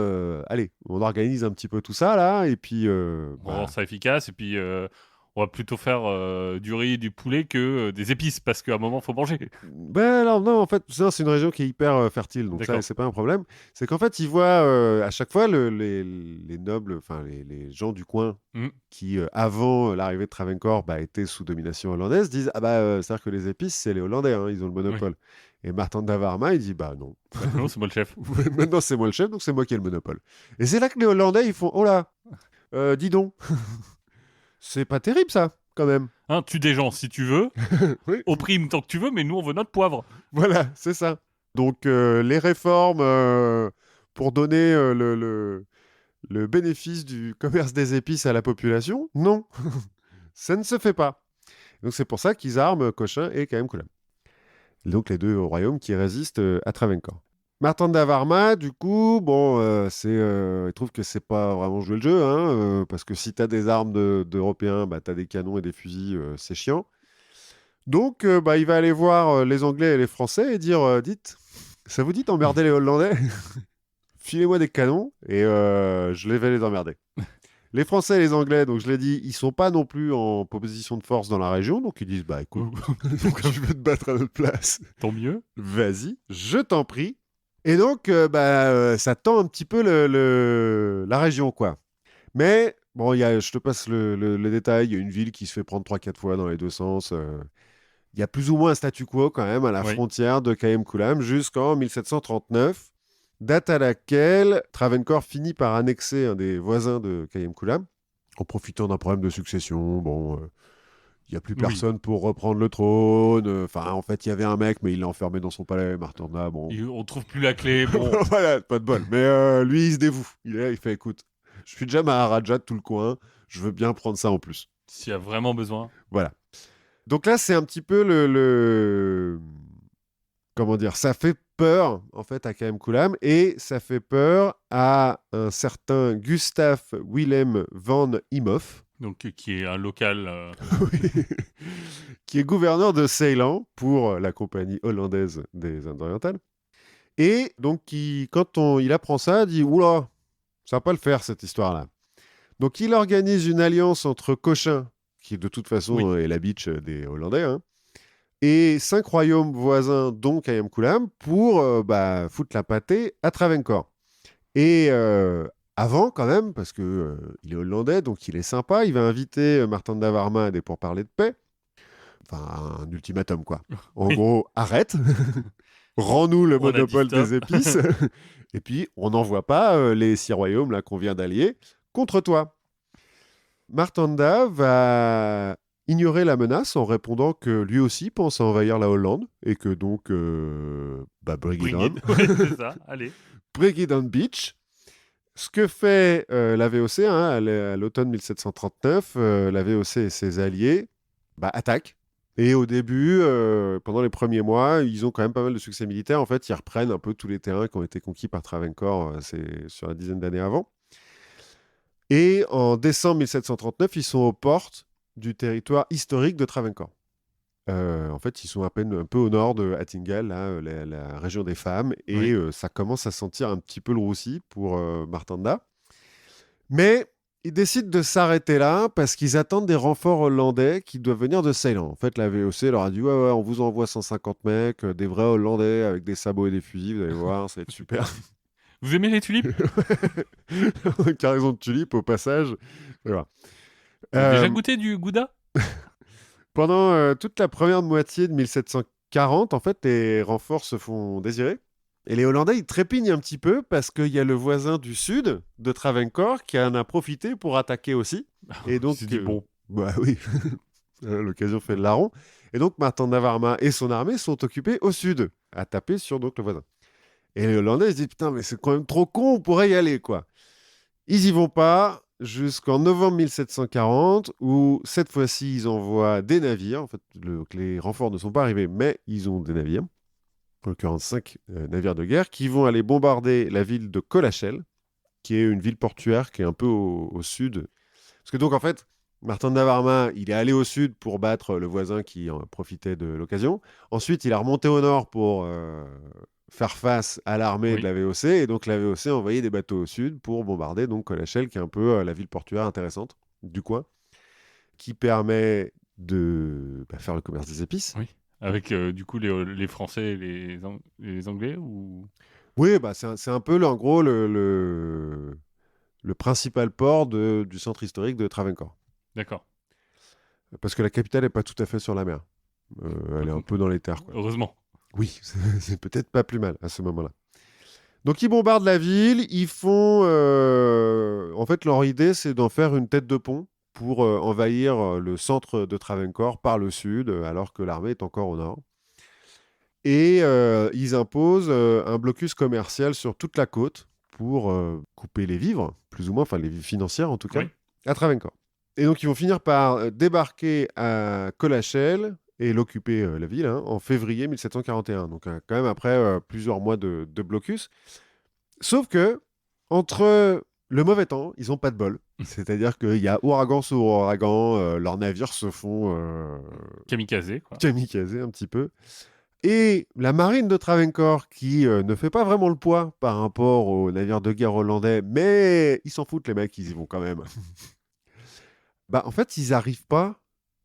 allez, on organise un petit peu tout ça, là, et puis... On rend ça efficace, et puis On va plutôt faire du riz et du poulet que des épices, parce qu'à un moment, faut manger. Ben alors non, en fait, ça, c'est une région qui est hyper fertile, donc ça, D'accord. c'est pas un problème. C'est qu'en fait, ils voient à chaque fois les nobles, enfin les gens du coin Mm. qui, avant l'arrivée de Travancore, étaient sous domination hollandaise, disent ah c'est-à-dire que les épices, c'est les Hollandais, hein, ils ont le Oui. monopole. Et Martin Davarma, il dit bah non, Non, c'est moi le chef. maintenant c'est moi le chef, donc c'est moi qui ai le monopole. Et c'est là que les Hollandais, ils font oh là, dis donc, c'est pas terrible ça, quand même. Hein, tue des gens si tu veux, Oui. opprime tant que tu veux, mais nous, on veut notre poivre. Voilà, c'est ça. Donc, les réformes pour donner le bénéfice du commerce des épices à la population, non, ça ne se fait pas. Donc, c'est pour ça qu'ils arment Cochin et Khaem Koulam. Donc, les deux royaumes qui résistent à Travancore. Martin d'Avarma, du coup, bon, il trouve que c'est pas vraiment jouer le jeu, hein, parce que si t'as des armes d'Européens, t'as des canons et des fusils, c'est chiant. Donc, il va aller voir les Anglais et les Français et dire dites, ça vous dit d'emmerder les Hollandais? Filez-moi des canons et je vais les emmerder. Les Français et les Anglais, donc je l'ai dit, ils sont pas non plus en position de force dans la région, donc ils disent écoute, donc je vais te battre à notre place. Tant mieux. Vas-y, je t'en prie. Et donc, ça tend un petit peu la région, quoi. Mais, bon, je te passe le détail, il y a une ville qui se fait prendre 3-4 fois dans les deux sens. Il y a plus ou moins un statu quo quand même à la Oui. frontière de Khaem Koulam jusqu'en 1739, date à laquelle Travancore finit par annexer un des voisins de Khaem Koulam, en profitant d'un problème de succession. Bon, il n'y a plus Oui. personne pour reprendre le trône. Enfin, en fait, il y avait un mec, mais il l'a enfermé dans son palais, Martanda. Bon, On trouve plus la clé. Bon, voilà, pas de bol. Mais lui, il se dévoue. Il fait, écoute, je suis déjà Maharaja de tout le coin, je veux bien prendre ça en plus. s'il y a vraiment besoin. Voilà. Donc là, c'est un petit peu comment dire, ça fait peur en fait à Khaem Koulam et ça fait peur à un certain Gustav Willem van Imhoff, Donc, qui est un local. qui est gouverneur de Ceylan pour la compagnie hollandaise des Indes orientales. Et donc, quand il apprend ça, il dit oula, ça va pas le faire cette histoire-là. Donc, il organise une alliance entre Cochin, qui de toute façon est la bitch des Hollandais, hein, et 5 royaumes voisins, dont Khaem Koulam, pour foutre la pâtée à Travancore. Et avant, quand même, parce que il est hollandais, donc il est sympa, il va inviter Martin d'Avarma à des pourparlers de paix. Enfin, un ultimatum, quoi. En Oui. gros, arrête, rends-nous le On a dit monopole stop. des épices, et puis on n'envoie pas les 6 royaumes là qu'on vient d'allier contre toi. Martanda va ignorer la menace en répondant que lui aussi pense à envahir la Hollande et que donc, bring it on. Oui, c'est ça. Allez. Bring it on beach. Ce que fait la VOC à l'automne 1739, la VOC et ses alliés attaquent. Et au début, pendant les premiers mois, ils ont quand même pas mal de succès militaires. En fait, ils reprennent un peu tous les terrains qui ont été conquis par Travancore sur la dizaine d'années avant. Et en décembre 1739, ils sont aux portes du territoire historique de Travancore. En fait, ils sont à peine un peu au nord de Attingal, là, la région des femmes, et ça commence à sentir un petit peu le roussi pour Martanda. Mais ils décident de s'arrêter là parce qu'ils attendent des renforts hollandais qui doivent venir de Ceylan. En fait, la VOC leur a dit ouais, on vous envoie 150 mecs, des vrais Hollandais avec des sabots et des fusils, vous allez voir, ça va être super. Vous aimez les tulipes? Cargaison de tulipes au passage. Voilà. Vous avez déjà goûté du gouda? Pendant toute la première moitié de 1740, en fait, les renforts se font désirer. Et les Hollandais, ils trépignent un petit peu parce qu'il y a le voisin du sud de Travancore qui en a profité pour attaquer aussi. Et donc, C'est dit bon. Bah oui, l'occasion fait le larron. Et donc, Martin d'Avarma et son armée sont occupés au sud, à taper sur donc, le voisin. Et les Hollandais, ils se disent, putain, mais c'est quand même trop con, on pourrait y aller, quoi. Ils y vont pas jusqu'en novembre 1740, où cette fois-ci, ils envoient des navires. En fait, les renforts ne sont pas arrivés, mais ils ont des navires. En l'occurrence 5 navires de guerre, qui vont aller bombarder la ville de Colachel, qui est une ville portuaire qui est un peu au sud. Parce que donc, en fait, Martin d'Avarma, il est allé au sud pour battre le voisin qui en profitait de l'occasion. Ensuite, il a remonté au nord pour faire face à l'armée de la VOC. Et donc, la VOC a envoyé des bateaux au sud pour bombarder donc Colachel, qui est un peu la ville portuaire intéressante du coin, qui permet de faire le commerce des épices. Oui. Avec du coup les Français et les Anglais ou... Oui, c'est un peu, en gros, le principal port du centre historique de Travancore. D'accord. Parce que la capitale n'est pas tout à fait sur la mer. Elle est un peu dans les terres, quoi. Heureusement. Oui, c'est peut-être pas plus mal à ce moment-là. Donc ils bombardent la ville, ils font... En fait, leur idée, c'est d'en faire une tête de pont pour envahir le centre de Travancore par le sud, alors que l'armée est encore au nord. Et ils imposent un blocus commercial sur toute la côte pour couper les vivres, plus ou moins, enfin les vivres financières en tout cas, Oui. à Travancore. Et donc ils vont finir par débarquer à Colachel et l'occuper, la ville, en février 1741. Donc quand même après plusieurs mois de blocus. Sauf que, entre le mauvais temps, ils n'ont pas de bol. C'est-à-dire qu'il y a ouragan sur ouragan, leurs navires se font Kamikaze, quoi. kamikaze un petit peu. Et la marine de Travancore, qui ne fait pas vraiment le poids par rapport aux navires de guerre hollandais, mais ils s'en foutent, les mecs, ils y vont quand même. En fait, ils n'arrivent pas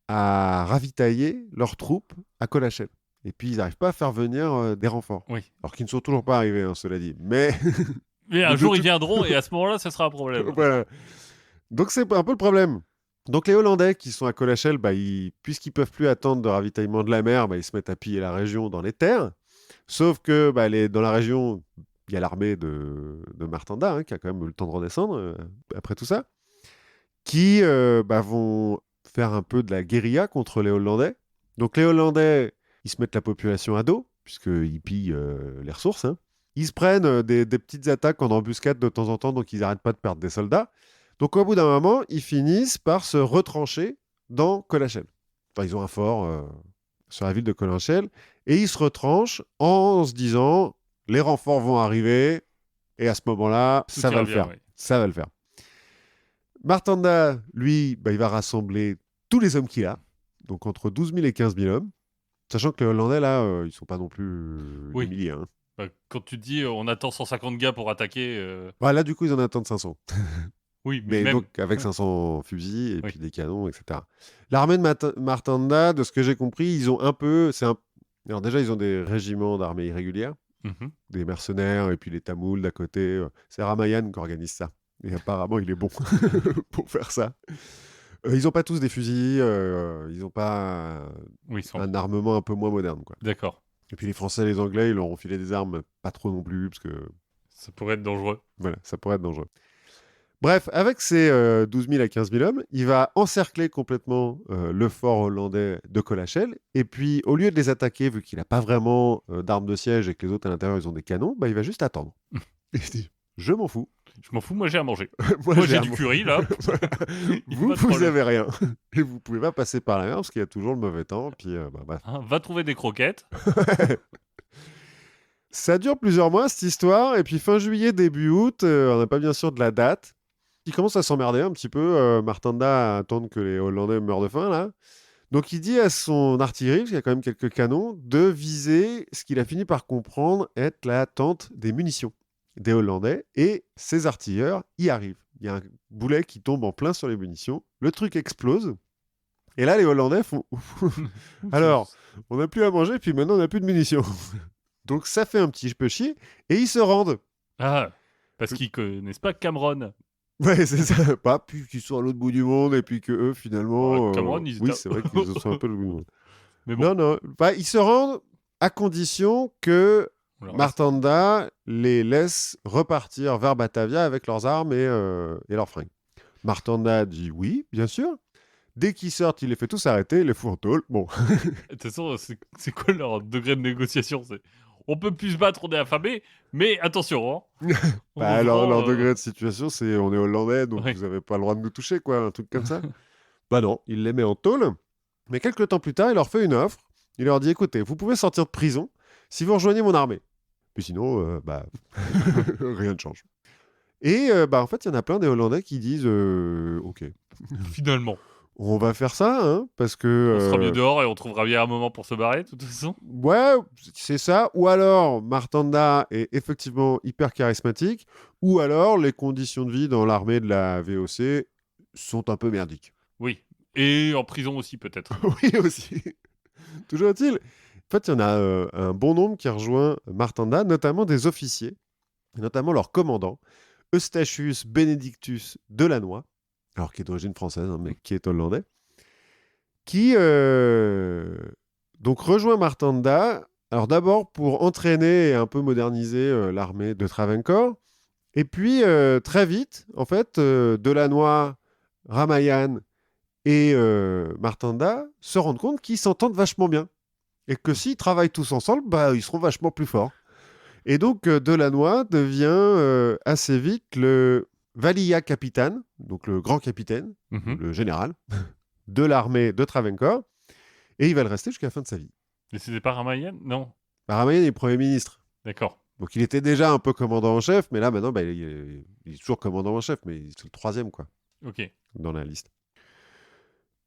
à ravitailler leurs troupes à Colachel. Et puis, ils n'arrivent pas à faire venir des renforts. Oui. Alors qu'ils ne sont toujours pas arrivés, cela dit. Mais Mais un de jour, tout- ils viendront et à ce moment-là, ça sera un problème. voilà. Donc, c'est un peu le problème. Donc, les Hollandais qui sont à Colachel, puisqu'ils ne peuvent plus attendre de ravitaillement de la mer, ils se mettent à piller la région dans les terres. Sauf que dans la région, il y a l'armée de Martanda, qui a quand même eu le temps de redescendre après tout ça, qui vont faire un peu de la guérilla contre les Hollandais. Donc les Hollandais, ils se mettent la population à dos, puisqu'ils pillent les ressources. Ils se prennent des petites attaques en embuscade de temps en temps, donc ils n'arrêtent pas de perdre des soldats. Donc au bout d'un moment, ils finissent par se retrancher dans Colachel. Enfin, ils ont un fort sur la ville de Colachel, et ils se retranchent en se disant, les renforts vont arriver, et à ce moment-là, Tout ça va ira le bien, faire. oui. Ça va le faire. Martanda, lui, il va rassembler tous les hommes qu'il a, donc entre 12 000 et 15 000 hommes, sachant que les Hollandais, là, ils sont pas non plus Oui. des milliers. Quand tu dis on attend 150 gars pour attaquer... Là, du coup, ils en attendent 500. Oui, Mais même... donc, avec 500 fusils et Oui. puis des canons, etc. L'armée de Martanda, de ce que j'ai compris, ils ont un peu... Alors déjà, ils ont des régiments d'armée irrégulière, Mhm. des mercenaires et puis les Tamouls d'à côté. C'est Ramayan qui organise ça. Et apparemment, il est bon pour faire ça. Ils n'ont pas tous des fusils, ils n'ont pas Oui, ils sont... un armement un peu moins moderne, quoi. D'accord. Et puis les Français et les Anglais, ils leur ont filé des armes, pas trop non plus, parce que Ça pourrait être dangereux. voilà, ça pourrait être dangereux. Bref, avec ses 12 000 à 15 000 hommes, il va encercler complètement le fort hollandais de Colachel. Et puis, au lieu de les attaquer, vu qu'il n'a pas vraiment d'armes de siège et que les autres à l'intérieur, ils ont des canons, il va juste attendre. Et il dit, je m'en fous. Je m'en fous, moi j'ai à manger. Moi, Moi j'ai à du manger. curry là. Vous, Pas de vous problème. avez rien. Et vous pouvez pas passer par la mer parce qu'il y a toujours le mauvais temps. Puis, bref. Hein, va trouver des croquettes. Ça dure plusieurs mois, cette histoire. Et puis, fin juillet, début août, on n'a pas bien sûr de la date. Il commence à s'emmerder un petit peu, Martanda, à attendre que les Hollandais meurent de faim, là. Donc, il dit à son artillerie, parce qu'il y a quand même quelques canons, de viser ce qu'il a fini par comprendre être la tente des munitions des Hollandais. Et ses artilleurs y arrivent. Il y a un boulet qui tombe en plein sur les munitions. Le truc explose. Et là, les Hollandais font... Alors, on n'a plus à manger, puis maintenant, on n'a plus de munitions. Donc, ça fait un petit peu chier. Et ils se rendent. Ah, parce qu'ils connaissent pas Cameron. Ouais, c'est ça. Pas puis qu'ils sont à l'autre bout du monde et puis que eux finalement. Ouais, Cameron, ils Oui, étaient- c'est vrai qu'ils sont un peu le bout du monde. Mais bon, Non, non. Ils se rendent à condition que on leur reste- Martanda les laisse repartir vers Batavia avec leurs armes et leurs fringues. Martanda dit oui, bien sûr. Dès qu'ils sortent, il les fait tous arrêter, il les fout en tôle. Bon, De toute façon, c'est quoi leur degré de négociation? On peut plus se battre, on est affamé, mais attention, hein. On alors vend, leur degré de situation, c'est on est hollandais, donc Ouais. vous n'avez pas le droit de nous toucher, quoi, un truc comme ça. Non, il les met en tôle. Mais quelques temps plus tard, il leur fait une offre. Il leur dit, écoutez, vous pouvez sortir de prison si vous rejoignez mon armée. Puis sinon, rien ne change. Et en fait, il y en a plein des Hollandais qui disent, ok, Finalement. on va faire ça, hein, parce que... On sera mieux dehors et on trouvera bien un moment pour se barrer, de toute façon. Ouais, c'est ça. Ou alors, Martanda est effectivement hyper charismatique, ou alors les conditions de vie dans l'armée de la VOC sont un peu merdiques. Oui. Et en prison aussi, peut-être. Oui, aussi. Toujours est-il. En fait, il y en a un bon nombre qui rejoint Martanda, notamment des officiers, et notamment leur commandant, Eustachius Benedictus Delannoy, alors qui est d'origine française, hein, mais qui est hollandais, qui donc rejoint Martanda, alors d'abord pour entraîner et un peu moderniser l'armée de Travancore, et puis très vite, en fait, Delannoy, Ramayan et Martanda se rendent compte qu'ils s'entendent vachement bien, et que s'ils travaillent tous ensemble, bah, ils seront vachement plus forts. Et donc, Delannoy devient assez vite le Valia Capitaine, donc le grand capitaine, le général de l'armée de Travancore, et il va le rester jusqu'à la fin de sa vie. Mais c'était pas Ramayan? Non. Bah, Ramayan est Premier ministre. D'accord. Donc, il était déjà un peu commandant en chef, mais là, maintenant, bah, il est toujours commandant en chef, mais c'est le 3e, quoi, Ok. dans la liste.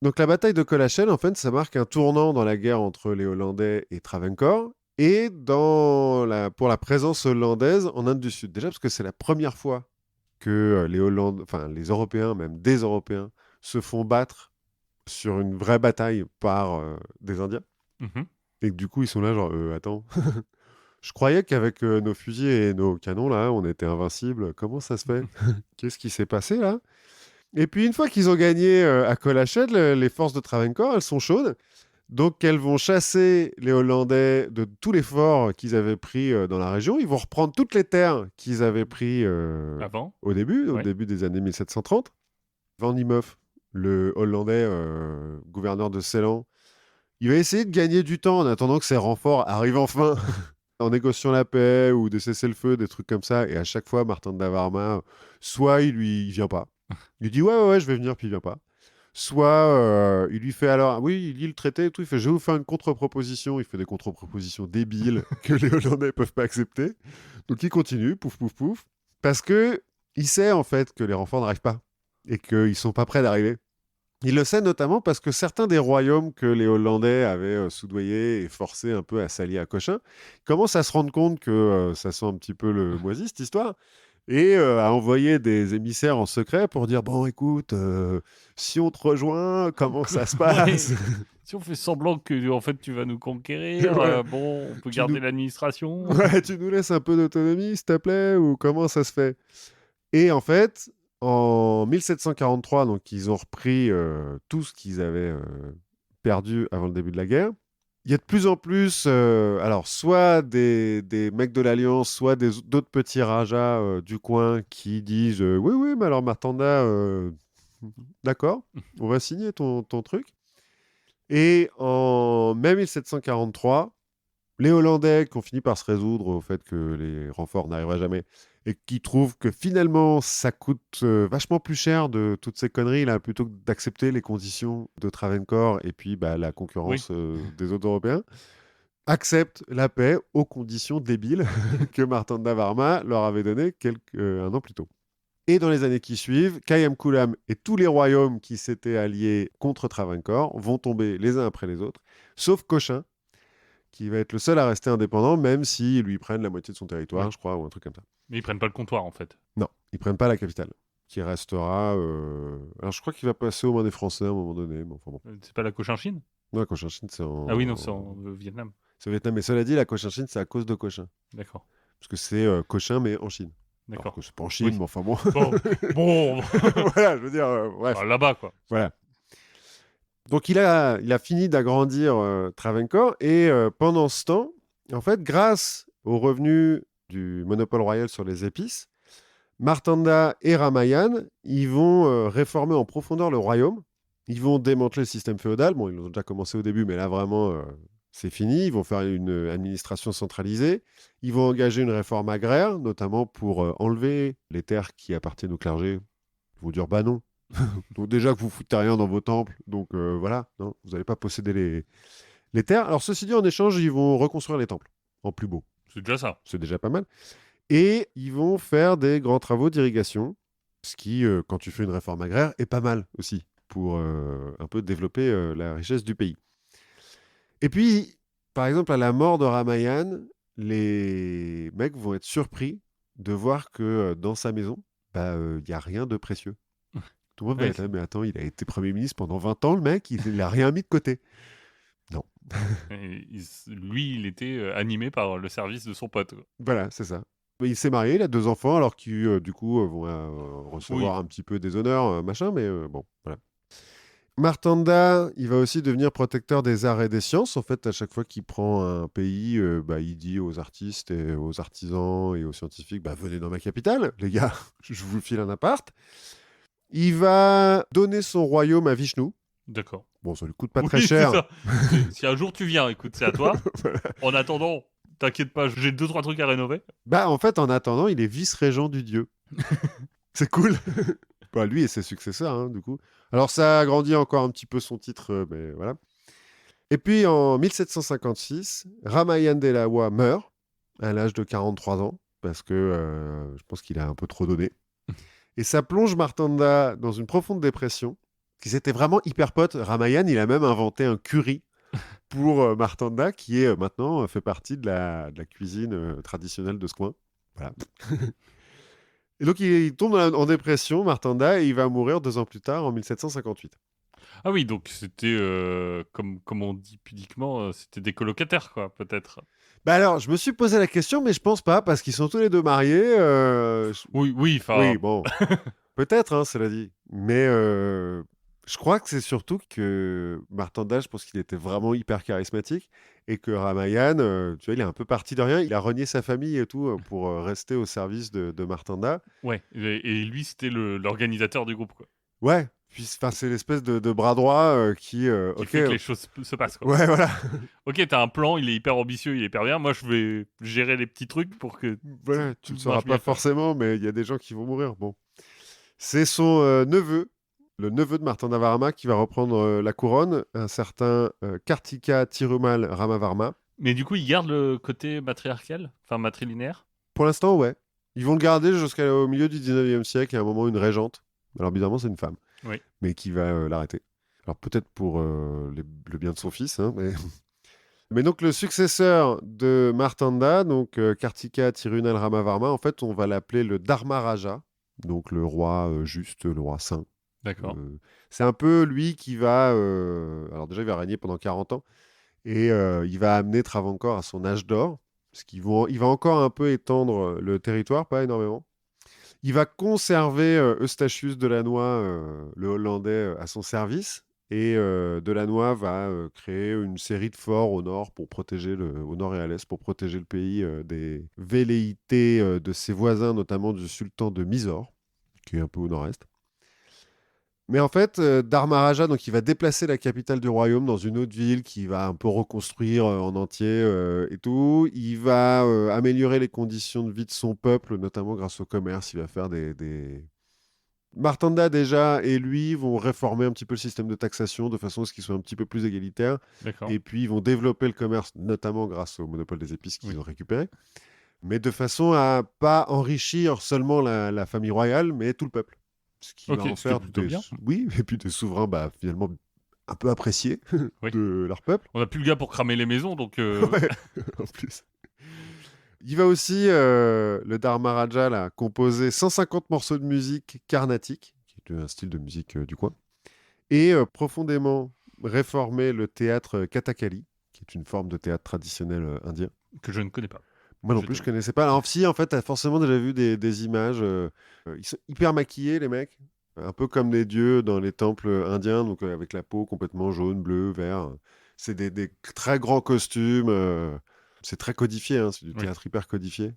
Donc, la bataille de Colachel, en fait, ça marque un tournant dans la guerre entre les Hollandais et Travancore, et pour la présence hollandaise en Inde du Sud. Déjà parce que c'est la première fois que les Européens, même des Européens, se font battre sur une vraie bataille par des Indiens. Mhm. Et que du coup, ils sont là genre, attends, je croyais qu'avec nos fusils et nos canons, là, on était invincibles. Comment ça se fait? Qu'est-ce qui s'est passé, là? Et puis, une fois qu'ils ont gagné à Colachel, les forces de Travancore, elles sont chaudes. Donc, elles vont chasser les Hollandais de tous les forts qu'ils avaient pris dans la région. Ils vont reprendre toutes les terres qu'ils avaient pris Avant? au début Ouais. des années 1730. Van Diemoff, le Hollandais gouverneur de Ceylan, il va essayer de gagner du temps en attendant que ses renforts arrivent enfin, en négociant la paix ou des cessez-le-feu, des trucs comme ça. Et à chaque fois, Martin de Varma, soit il vient pas. Il dit ouais, je vais venir, puis il vient pas. Soit il lui fait alors, oui, il lit le traité et tout, il fait, je vais vous faire une contre-proposition. Il fait des contre-propositions débiles que les Hollandais ne peuvent pas accepter. Donc il continue, pouf, pouf, pouf, parce que il sait en fait que les renforts n'arrivent pas et qu'ils sont pas prêts d'arriver. Il le sait notamment parce que certains des royaumes que les Hollandais avaient soudoyés et forcés un peu à s'allier à Cochin commencent à se rendre compte que ça sent un petit peu le moisi, cette histoire, et à envoyer des émissaires en secret pour dire, bon, écoute, si on te rejoint, comment ça se passe? Si on fait semblant que en fait tu vas nous conquérir, Ouais. bon, on peut Tu garder nous- l'administration. Ouais, tu nous laisses un peu d'autonomie, s'il te plaît, ou comment ça se fait? Et en fait, en 1743, donc ils ont repris tout ce qu'ils avaient perdu avant le début de la guerre. Il y a de plus en plus, alors soit des mecs de l'Alliance, soit d'autres petits rajas du coin qui disent oui, mais alors Martanda, d'accord, on va signer ton truc. Et en mai 1743, les Hollandais qui ont fini par se résoudre au fait que les renforts n'arriveraient jamais et qui trouvent que finalement ça coûte vachement plus cher de toutes ces conneries là plutôt que d'accepter les conditions de Travancore et puis bah, la concurrence des autres Européens, acceptent la paix aux conditions débiles que Martin Varma leur avait données un an plus tôt. Et dans les années qui suivent, Kayam Kulam et tous les royaumes qui s'étaient alliés contre Travancore vont tomber les uns après les autres, sauf Cochin, qui va être le seul à rester indépendant, même s'ils lui prennent la moitié de son territoire, Ouais. je crois, ou un truc comme ça. Mais ils prennent pas le comptoir en fait. Non, ils prennent pas la capitale, qui restera... Alors je crois qu'il va passer aux mains des Français à un moment donné, mais enfin bon. C'est pas la Cochinchine? Non, la Cochinchine, c'est en... Ah oui, non, c'est en Vietnam. C'est au Vietnam, mais cela dit, la Cochinchine, c'est à cause de Cochin. D'accord. Parce que c'est Cochin, mais en Chine. Alors D'accord. que c'est pas en Chine, Oui. mais enfin bon. Bon. Voilà, je veux dire, bref. Enfin, là-bas quoi. Voilà. Donc il a fini d'agrandir Travancore et pendant ce temps, en fait, grâce aux revenus du monopole royal sur les épices, Martanda et Ramayan, ils vont réformer en profondeur le royaume. Ils vont démanteler le système féodal. Bon, ils l'ont déjà commencé au début, mais là vraiment, c'est fini. Ils vont faire une administration centralisée. Ils vont engager une réforme agraire, notamment pour enlever les terres qui appartiennent au clergé. Ils vont dire, bah non. Donc déjà que vous foutez rien dans vos temples, donc voilà, non, vous n'allez pas posséder les terres. Alors ceci dit, en échange, ils vont reconstruire les temples en plus beau. C'est déjà ça. C'est déjà pas mal. Et ils vont faire des grands travaux d'irrigation, ce qui, quand tu fais une réforme agraire, est pas mal aussi pour un peu développer la richesse du pays. Et puis, par exemple, à la mort de Ramayan, les mecs vont être surpris de voir que dans sa maison, il n'y a rien de précieux. Tout le monde va Ouais, être là, mais attends, il a été Premier ministre pendant 20 ans, le mec, il n'a rien mis de côté. Non. et lui, il était animé par le service de son pote, quoi. Voilà, c'est ça. Mais il s'est marié, il a 2 enfants, alors qui, du coup, vont recevoir Oui. un petit peu des honneurs, machin, mais bon, voilà. Martanda, il va aussi devenir protecteur des arts et des sciences. En fait, à chaque fois qu'il prend un pays, il dit aux artistes et aux artisans et aux scientifiques, venez dans ma capitale, les gars, je vous file un appart. Il va donner son royaume à Vishnu. D'accord. Bon, ça lui coûte pas Oui, très c'est cher. ça. Si un jour tu viens, écoute, c'est à toi. En attendant, t'inquiète pas, j'ai 2-3 trucs à rénover. En fait, en attendant, il est vice-régent du dieu. C'est cool. Lui et ses successeurs, hein, du coup. Alors, ça agrandit encore un petit peu son titre, mais voilà. Et puis, en 1756, Ramayan Delawa meurt à l'âge de 43 ans, parce que je pense qu'il a un peu trop donné. Et ça plonge Martanda dans une profonde dépression, qu'ils étaient vraiment hyper potes. Ramayan, il a même inventé un curry pour Martanda, qui est maintenant fait partie de la cuisine traditionnelle de ce coin. Voilà. Et donc, il tombe en dépression, Martanda, et il va mourir 2 ans plus tard, en 1758. Ah oui, donc c'était, comme on dit pudiquement, c'était des colocataires, quoi, peut-être. Alors, je me suis posé la question, mais je pense pas, parce qu'ils sont tous les deux mariés. Oui, Oui, enfin, bon, peut-être, hein, cela dit. Mais je crois que c'est surtout que Martanda, je pense qu'il était vraiment hyper charismatique, et que Ramayan, tu vois, il est un peu parti de rien. Il a renié sa famille et tout pour rester au service de Martanda. ouais. Et lui, c'était l'organisateur du groupe, quoi. Ouais, puis c'est l'espèce de bras droit qui, Qui ok, fait que les choses se passent, quoi. ouais, voilà. Ok, t'as un plan, il est hyper ambitieux, il est hyper bien. Moi, je vais gérer les petits trucs pour que Voilà, tu tout le sauras marche bien, pas quoi. forcément, mais il y a des gens qui vont mourir. Bon. C'est son neveu, le neveu de Martanda Varma, qui va reprendre la couronne, un certain Kartika Thirumal Ramavarma. Mais du coup, il garde le côté matriarcal, enfin matrilinéaire. Pour l'instant, ouais. Ils vont le garder jusqu'au milieu du 19e siècle, et à un moment, une régente. Alors, bizarrement, c'est une femme, Oui. mais qui va l'arrêter. Alors, peut-être pour le bien de son fils, hein, mais... Mais donc, le successeur de Martanda, donc Kartika Tirunal Ramavarma, en fait, on va l'appeler le Dharma Raja, donc le roi juste, le roi saint. D'accord. C'est un peu lui qui va... alors déjà, il va régner pendant 40 ans, et il va amener Travancore à son âge d'or, parce il va encore un peu étendre le territoire, pas énormément. Il va conserver Eustachius Delannoy, le Hollandais, à son service. Et Delannoy va créer une série de forts au nord au nord et à l'est, pour protéger le pays des velléités de ses voisins, notamment du sultan de Mysore, qui est un peu au nord-est. Mais en fait, Dharmaraja, donc, il va déplacer la capitale du royaume dans une autre ville qu'il va un peu reconstruire en entier et tout. Il va améliorer les conditions de vie de son peuple, notamment grâce au commerce. Il va faire des... Martanda, déjà, et lui vont réformer un petit peu le système de taxation de façon à ce qu'il soit un petit peu plus égalitaire. D'accord. Et puis, ils vont développer le commerce, notamment grâce au monopole des épices qu'ils Oui. ont récupéré. Mais de façon à pas enrichir seulement la famille royale, mais tout le peuple. Ce qui va Ok, en ce qui est faire plutôt bien. Oui, et puis des souverains finalement un peu appréciés Oui. de leur peuple. On n'a plus le gars pour cramer les maisons, donc. Ouais, en plus. Il va aussi, le Dharmaraja, là, composer 150 morceaux de musique carnatique, qui est un style de musique du coin, et profondément réformer le théâtre Kathakali, qui est une forme de théâtre traditionnel indien. Que je ne connais pas. Moi non Je plus, je t'avoue. connaissais pas. Alors, si, en fait, t'as forcément déjà vu des images. Ils sont hyper maquillés, les mecs. Un peu comme des dieux dans les temples indiens, donc avec la peau complètement jaune, bleu, vert. C'est des très grands costumes. C'est très codifié, hein, c'est du Oui. théâtre hyper codifié.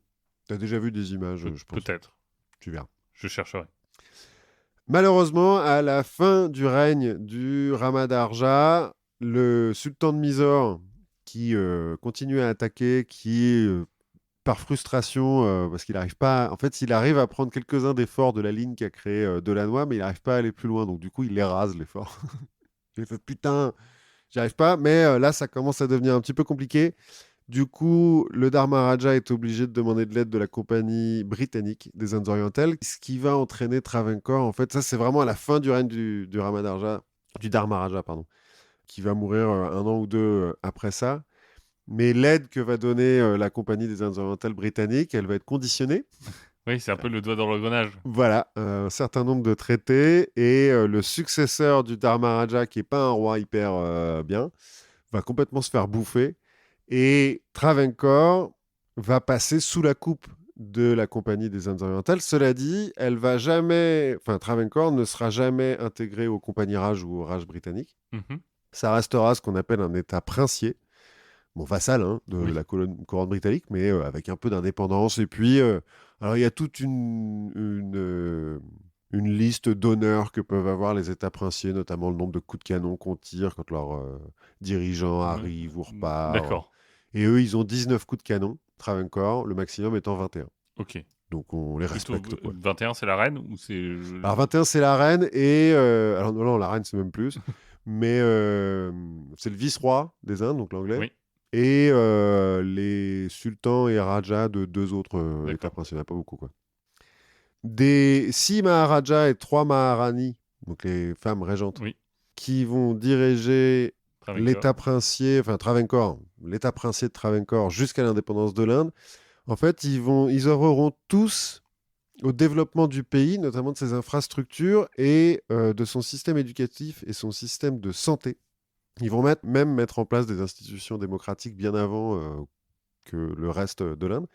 T'as déjà vu des images, je pense. Peut-être. Tu verras. Je chercherai. Malheureusement, à la fin du règne du Ramadarja, le sultan de Mysore, qui continue à attaquer, qui par frustration, parce qu'il n'arrive pas. En fait, il arrive à prendre quelques-uns des forts de la ligne qu'a créé Delannoy, mais il n'arrive pas à aller plus loin. Donc, du coup, il les rase, les forts. Il fait putain, j'y arrive pas. Mais là, ça commence à devenir un petit peu compliqué. Du coup, le Dharmaraja est obligé de demander de l'aide de la compagnie britannique des Indes orientales, ce qui va entraîner Travancore. En fait, ça, c'est vraiment à la fin du règne du Dharmaraja, pardon, qui va mourir 1 an ou 2 après ça. Mais l'aide que va donner la compagnie des Indes orientales britanniques, elle va être conditionnée. Oui, c'est un peu le doigt dans l'engrenage. Voilà, un certain nombre de traités, et le successeur du Dharmaraja, qui n'est pas un roi hyper bien, va complètement se faire bouffer, et Travancore va passer sous la coupe de la Compagnie des Indes orientales. Cela dit, Travancore ne sera jamais intégré aux compagnies Raj ou au Raj britannique. Mhm. Ça restera ce qu'on appelle un État princier, bon, vassal de Oui. la couronne britannique, mais avec un peu d'indépendance. Et puis, alors il y a toute une liste d'honneurs que peuvent avoir les États princiers, notamment le nombre de coups de canon qu'on tire quand leur dirigeant arrive ou repart. D'accord. Et eux, ils ont 19 coups de canon, Travancore, le maximum étant 21. Ok. Donc on les Plutôt respecte, quoi. 21, c'est la reine ou c'est... Alors 21, c'est la reine, et... alors non, la reine, c'est même plus. Mais c'est le vice-roi des Indes, donc l'anglais. Oui, Et les sultans et rajas de 2 autres D'accord. États principaux, il n'y en a pas beaucoup, quoi. Des 6 maharajas et 3 maharani, donc les femmes régentes, oui. qui vont diriger Travancore. l'État princier, enfin Travancore, l'État princier de Travancore jusqu'à l'indépendance de l'Inde. En fait, ils œuvreront tous au développement du pays, notamment de ses infrastructures et de son système éducatif et son système de santé. Ils vont même mettre en place des institutions démocratiques bien avant que le reste de l'Inde.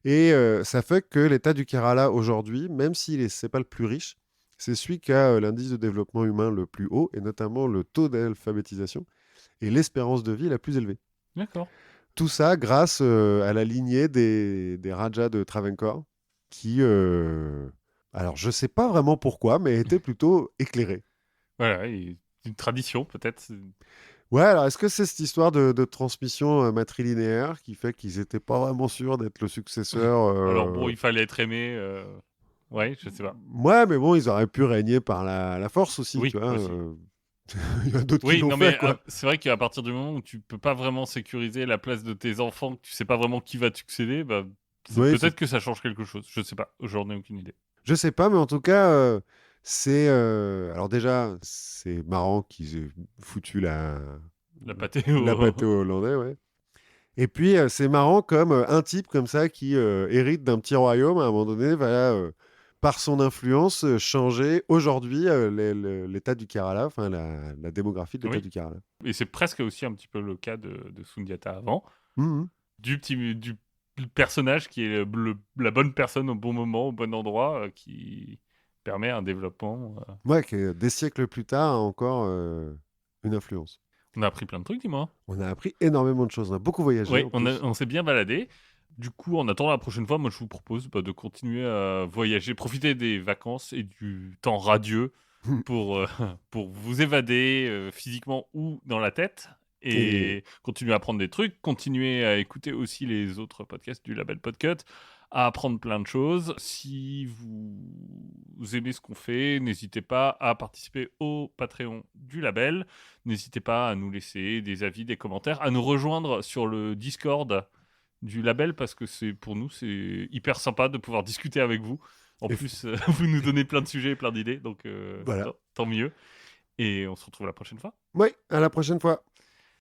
Et ça fait que l'État du Kerala aujourd'hui, même s'il c'est pas le plus riche, c'est celui qui a l'indice de développement humain le plus haut, et notamment le taux d'alphabétisation et l'espérance de vie la plus élevée. D'accord. Tout ça grâce à la lignée des Rajas de Travancore, qui, alors je sais pas vraiment pourquoi, mais étaient plutôt éclairés. Voilà, et une tradition peut-être. Ouais, alors est-ce que c'est cette histoire de transmission matrilinéaire qui fait qu'ils n'étaient pas vraiment sûrs d'être le successeur Alors bon, il fallait être aimé. Ouais, je sais pas. Ouais, mais bon, ils auraient pu régner par la force aussi, Oui, tu vois. aussi. Il y a d'autres qui Oui, l'ont non fait, mais quoi. c'est vrai qu'à partir du moment où tu peux pas vraiment sécuriser la place de tes enfants, que tu sais pas vraiment qui va te succéder, bah, Oui, peut-être que ça change quelque chose. Je sais pas, j'en ai aucune idée. je sais pas, mais en tout cas, c'est... alors déjà, c'est marrant qu'ils aient foutu La pâté la pâté aux Hollandais, ouais. Et puis, c'est marrant comme un type comme ça qui hérite d'un petit royaume, à un moment donné, va, par son influence, changer aujourd'hui l'état du Kerala, enfin la démographie de l'état Oui. du Kerala. Et c'est presque aussi un petit peu le cas de Sundiata avant. Mhm. Du personnage qui est la bonne personne au bon moment, au bon endroit, qui permet un développement. Ouais, qui, des siècles plus tard, a encore une influence. On a appris plein de trucs, dis-moi. On a appris énormément de choses. On a beaucoup voyagé, Oui, en plus. on s'est bien baladé. Du coup, en attendant la prochaine fois, moi je vous propose de continuer à voyager, profiter des vacances et du temps radieux pour, pour vous évader physiquement ou dans la tête et continuer à apprendre des trucs, continuer à écouter aussi les autres podcasts du label Podcut, à apprendre plein de choses. Si vous aimez ce qu'on fait, n'hésitez pas à participer au Patreon du label. N'hésitez pas à nous laisser des avis, des commentaires, à nous rejoindre sur le Discord du label parce que pour nous, c'est hyper sympa de pouvoir discuter avec vous. En plus, vous nous donnez plein de sujets et plein d'idées, donc Voilà. tant mieux. Et on se retrouve la prochaine fois. Oui, à la prochaine fois.